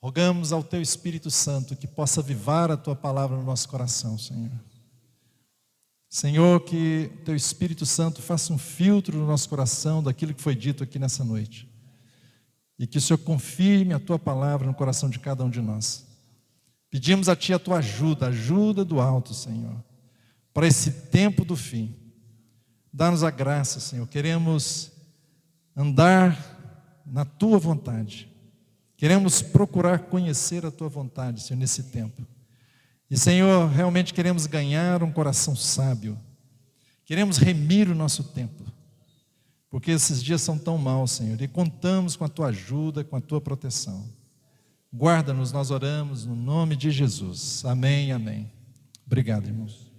Speaker 2: Rogamos ao teu Espírito Santo que possa avivar a tua palavra no nosso coração, Senhor. Senhor, que teu Espírito Santo faça um filtro no nosso coração daquilo que foi dito aqui nessa noite. E que o Senhor confirme a tua palavra no coração de cada um de nós. Pedimos a ti a tua ajuda, a ajuda do alto, Senhor, para esse tempo do fim. Dá-nos a graça, Senhor. Queremos andar na tua vontade. Queremos procurar conhecer a tua vontade, Senhor, nesse tempo. E, Senhor, realmente queremos ganhar um coração sábio. Queremos remir o nosso tempo. Porque esses dias são tão maus, Senhor. E contamos com a tua ajuda, com a tua proteção. Guarda-nos, nós oramos no nome de Jesus. Amém e amém. Obrigado, irmãos.